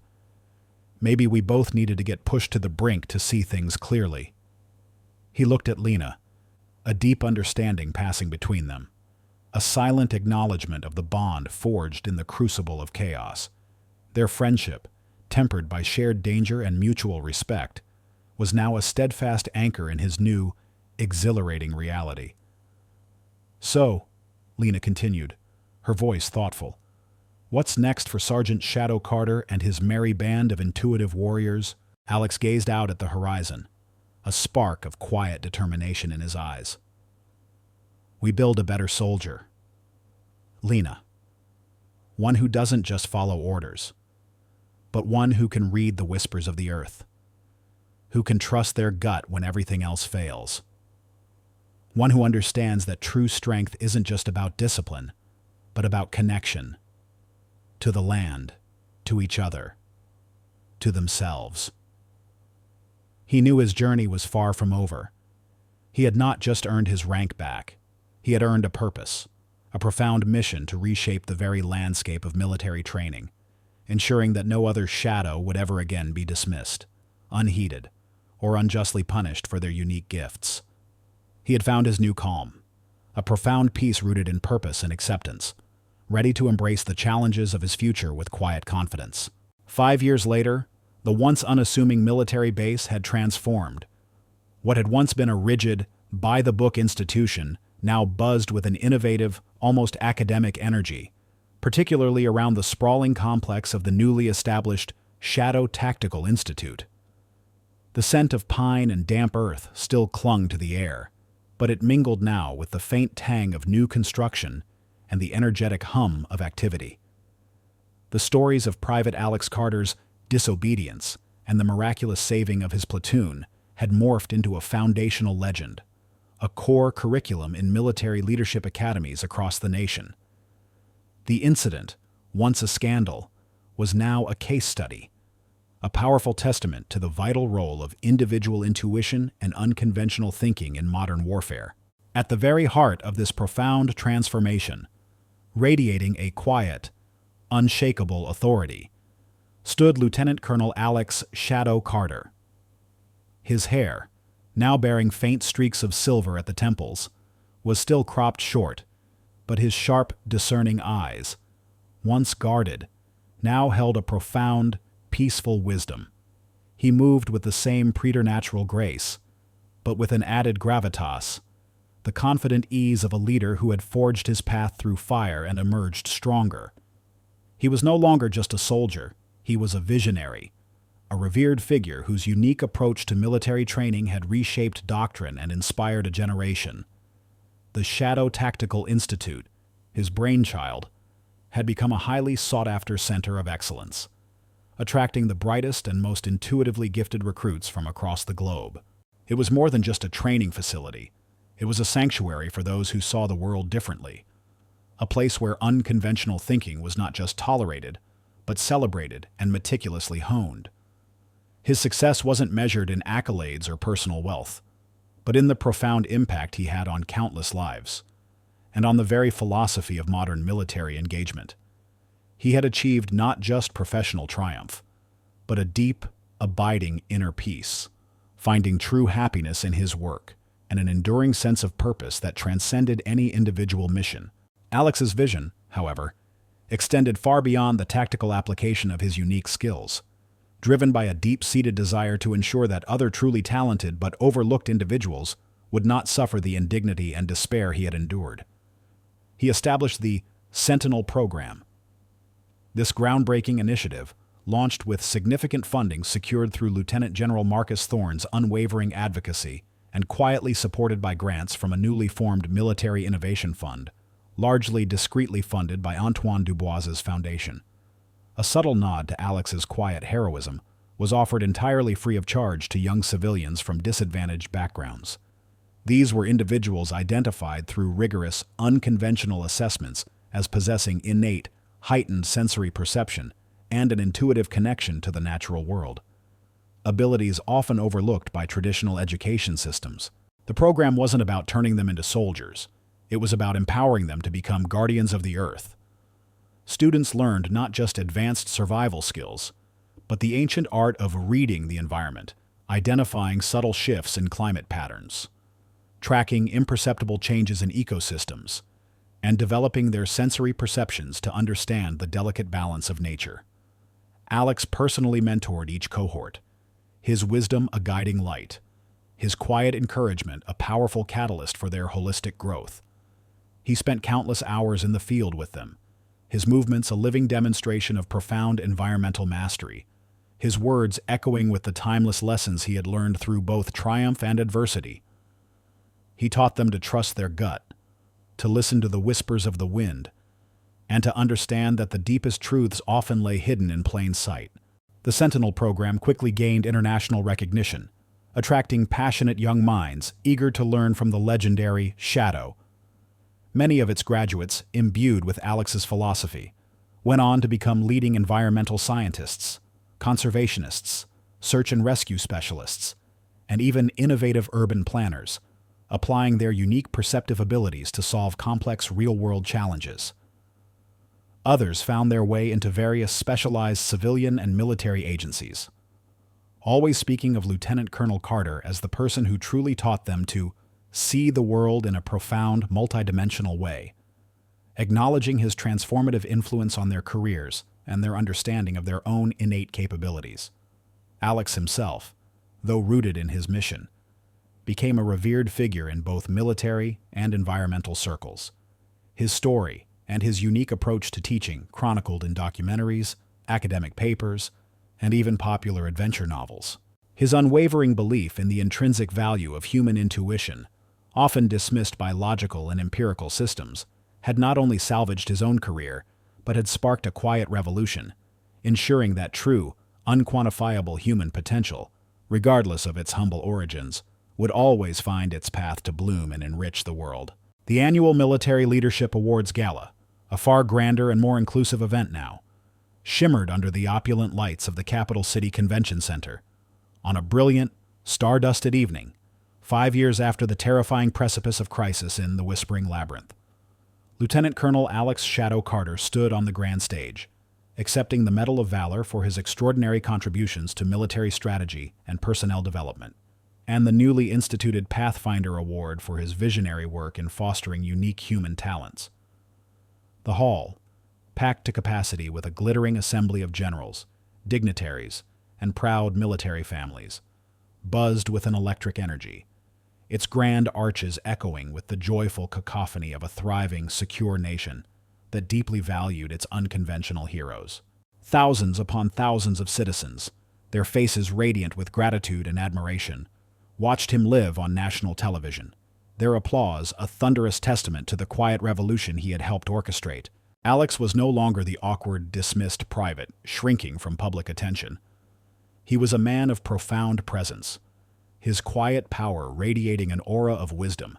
Maybe we both needed to get pushed to the brink to see things clearly. He looked at Lena, a deep understanding passing between them, a silent acknowledgement of the bond forged in the crucible of chaos. Their friendship, tempered by shared danger and mutual respect, was now a steadfast anchor in his new, exhilarating reality. So, Lena continued, her voice thoughtful, what's next for Sergeant Shadow Carter and his merry band of intuitive warriors? Alex gazed out at the horizon, a spark of quiet determination in his eyes. We build a better soldier. Lena. One who doesn't just follow orders, but one who can read the whispers of the earth, who can trust their gut when everything else fails. One who understands that true strength isn't just about discipline, but about connection. To the land, to each other, to themselves. He knew his journey was far from over. He had not just earned his rank back. He had earned a purpose, a profound mission to reshape the very landscape of military training, ensuring that no other shadow would ever again be dismissed, unheeded, or unjustly punished for their unique gifts. He had found his new calm, a profound peace rooted in purpose and acceptance, ready to embrace the challenges of his future with quiet confidence. 5 years later, the once unassuming military base had transformed. What had once been a rigid, by-the-book institution now buzzed with an innovative, almost academic energy, particularly around the sprawling complex of the newly established Shadow Tactical Institute. The scent of pine and damp earth still clung to the air, but it mingled now with the faint tang of new construction and the energetic hum of activity. The stories of Private Alex Carter's disobedience and the miraculous saving of his platoon had morphed into a foundational legend, a core curriculum in military leadership academies across the nation. The incident, once a scandal, was now a case study, a powerful testament to the vital role of individual intuition and unconventional thinking in modern warfare. At the very heart of this profound transformation, radiating a quiet, unshakable authority, stood Lieutenant Colonel Alex Shadow Carter. His hair, now bearing faint streaks of silver at the temples, was still cropped short, but his sharp, discerning eyes, once guarded, now held a profound, peaceful wisdom. He moved with the same preternatural grace, but with an added gravitas, the confident ease of a leader who had forged his path through fire and emerged stronger. He was no longer just a soldier, he was a visionary, a revered figure whose unique approach to military training had reshaped doctrine and inspired a generation. The Shadow Tactical Institute, his brainchild, had become a highly sought-after center of excellence, attracting the brightest and most intuitively gifted recruits from across the globe. It was more than just a training facility. It was a sanctuary for those who saw the world differently, a place where unconventional thinking was not just tolerated, but celebrated and meticulously honed. His success wasn't measured in accolades or personal wealth, but in the profound impact he had on countless lives, and on the very philosophy of modern military engagement. He had achieved not just professional triumph, but a deep, abiding inner peace, finding true happiness in his work and an enduring sense of purpose that transcended any individual mission. Alex's vision, however, extended far beyond the tactical application of his unique skills, driven by a deep-seated desire to ensure that other truly talented but overlooked individuals would not suffer the indignity and despair he had endured. He established the Sentinel Program. This groundbreaking initiative, launched with significant funding secured through Lieutenant General Marcus Thorne's unwavering advocacy and quietly supported by grants from a newly formed Military Innovation Fund, largely discreetly funded by Antoine Dubois's foundation. A subtle nod to Alex's quiet heroism was offered entirely free of charge to young civilians from disadvantaged backgrounds. These were individuals identified through rigorous, unconventional assessments as possessing innate, heightened sensory perception, and an intuitive connection to the natural world. Abilities often overlooked by traditional education systems. The program wasn't about turning them into soldiers. It was about empowering them to become guardians of the earth. Students learned not just advanced survival skills, but the ancient art of reading the environment, identifying subtle shifts in climate patterns, tracking imperceptible changes in ecosystems, and developing their sensory perceptions to understand the delicate balance of nature. Alex personally mentored each cohort, his wisdom a guiding light, his quiet encouragement a powerful catalyst for their holistic growth. He spent countless hours in the field with them, his movements a living demonstration of profound environmental mastery, his words echoing with the timeless lessons he had learned through both triumph and adversity. He taught them to trust their gut, to listen to the whispers of the wind, and to understand that the deepest truths often lay hidden in plain sight. The Sentinel program quickly gained international recognition, attracting passionate young minds eager to learn from the legendary Shadow. Many of its graduates, imbued with Alex's philosophy, went on to become leading environmental scientists, conservationists, search and rescue specialists, and even innovative urban planners, applying their unique perceptive abilities to solve complex real-world challenges. Others found their way into various specialized civilian and military agencies, always speaking of Lieutenant Colonel Carter as the person who truly taught them to see the world in a profound, multidimensional way, acknowledging his transformative influence on their careers and their understanding of their own innate capabilities. Alex himself, though rooted in his mission, became a revered figure in both military and environmental circles. His story and his unique approach to teaching chronicled in documentaries, academic papers, and even popular adventure novels. His unwavering belief in the intrinsic value of human intuition, often dismissed by logical and empirical systems, had not only salvaged his own career, but had sparked a quiet revolution, ensuring that true, unquantifiable human potential, regardless of its humble origins, would always find its path to bloom and enrich the world. The annual Military Leadership Awards Gala, a far grander and more inclusive event now, shimmered under the opulent lights of the Capital City Convention Center. On a brilliant, star-dusted evening, 5 years after the terrifying precipice of crisis in the Whispering Labyrinth, Lieutenant Colonel Alex Shadow Carter stood on the grand stage, accepting the Medal of Valor for his extraordinary contributions to military strategy and personnel development, and the newly instituted Pathfinder Award for his visionary work in fostering unique human talents. The hall, packed to capacity with a glittering assembly of generals, dignitaries, and proud military families, buzzed with an electric energy, its grand arches echoing with the joyful cacophony of a thriving, secure nation that deeply valued its unconventional heroes. Thousands upon thousands of citizens, their faces radiant with gratitude and admiration, watched him live on national television, their applause a thunderous testament to the quiet revolution he had helped orchestrate. Alex was no longer the awkward, dismissed private, shrinking from public attention. He was a man of profound presence, his quiet power radiating an aura of wisdom,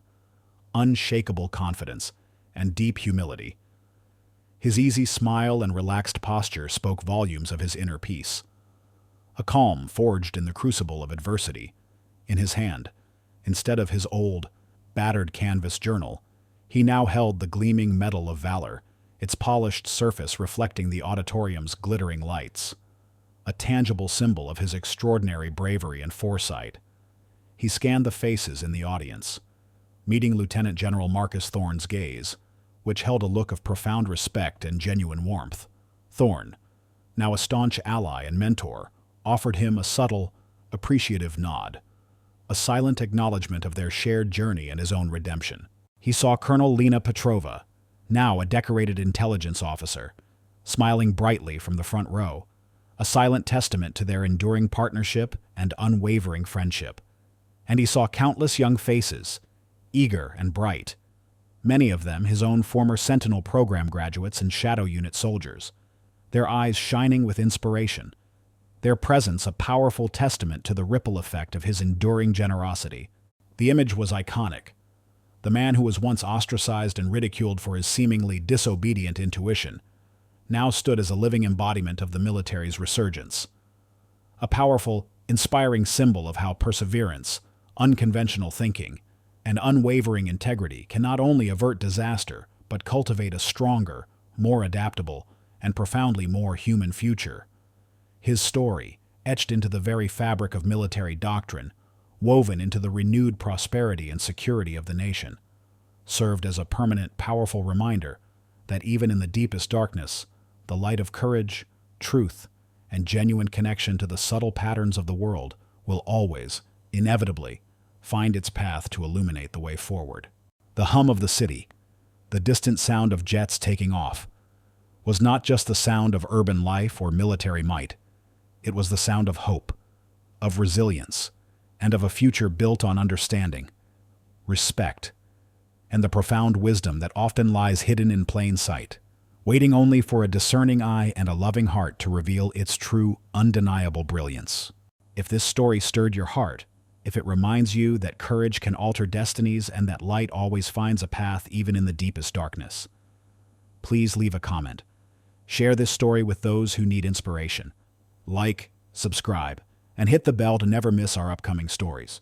unshakable confidence, and deep humility. His easy smile and relaxed posture spoke volumes of his inner peace. A calm forged in the crucible of adversity. In his hand, instead of his old, battered canvas journal, he now held the gleaming Medal of Valor, its polished surface reflecting the auditorium's glittering lights, a tangible symbol of his extraordinary bravery and foresight. He scanned the faces in the audience, meeting Lieutenant General Marcus Thorne's gaze, which held a look of profound respect and genuine warmth. Thorne, now a staunch ally and mentor, offered him a subtle, appreciative nod, a silent acknowledgement of their shared journey and his own redemption. He saw Colonel Lena Petrova, now a decorated intelligence officer, smiling brightly from the front row, a silent testament to their enduring partnership and unwavering friendship. And he saw countless young faces, eager and bright, many of them his own former Sentinel program graduates and Shadow Unit soldiers, their eyes shining with inspiration, their presence a powerful testament to the ripple effect of his enduring generosity. The image was iconic. The man who was once ostracized and ridiculed for his seemingly disobedient intuition, now stood as a living embodiment of the military's resurgence. A powerful, inspiring symbol of how perseverance, unconventional thinking, and unwavering integrity can not only avert disaster, but cultivate a stronger, more adaptable, and profoundly more human future. His story, etched into the very fabric of military doctrine, woven into the renewed prosperity and security of the nation, served as a permanent, powerful reminder that even in the deepest darkness, the light of courage, truth, and genuine connection to the subtle patterns of the world will always, inevitably, find its path to illuminate the way forward. The hum of the city, the distant sound of jets taking off, was not just the sound of urban life or military might. It was the sound of hope, of resilience, and of a future built on understanding, respect, and the profound wisdom that often lies hidden in plain sight, waiting only for a discerning eye and a loving heart to reveal its true, undeniable brilliance. If this story stirred your heart, if it reminds you that courage can alter destinies and that light always finds a path even in the deepest darkness, please leave a comment. Share this story with those who need inspiration. Like, subscribe, and hit the bell to never miss our upcoming stories.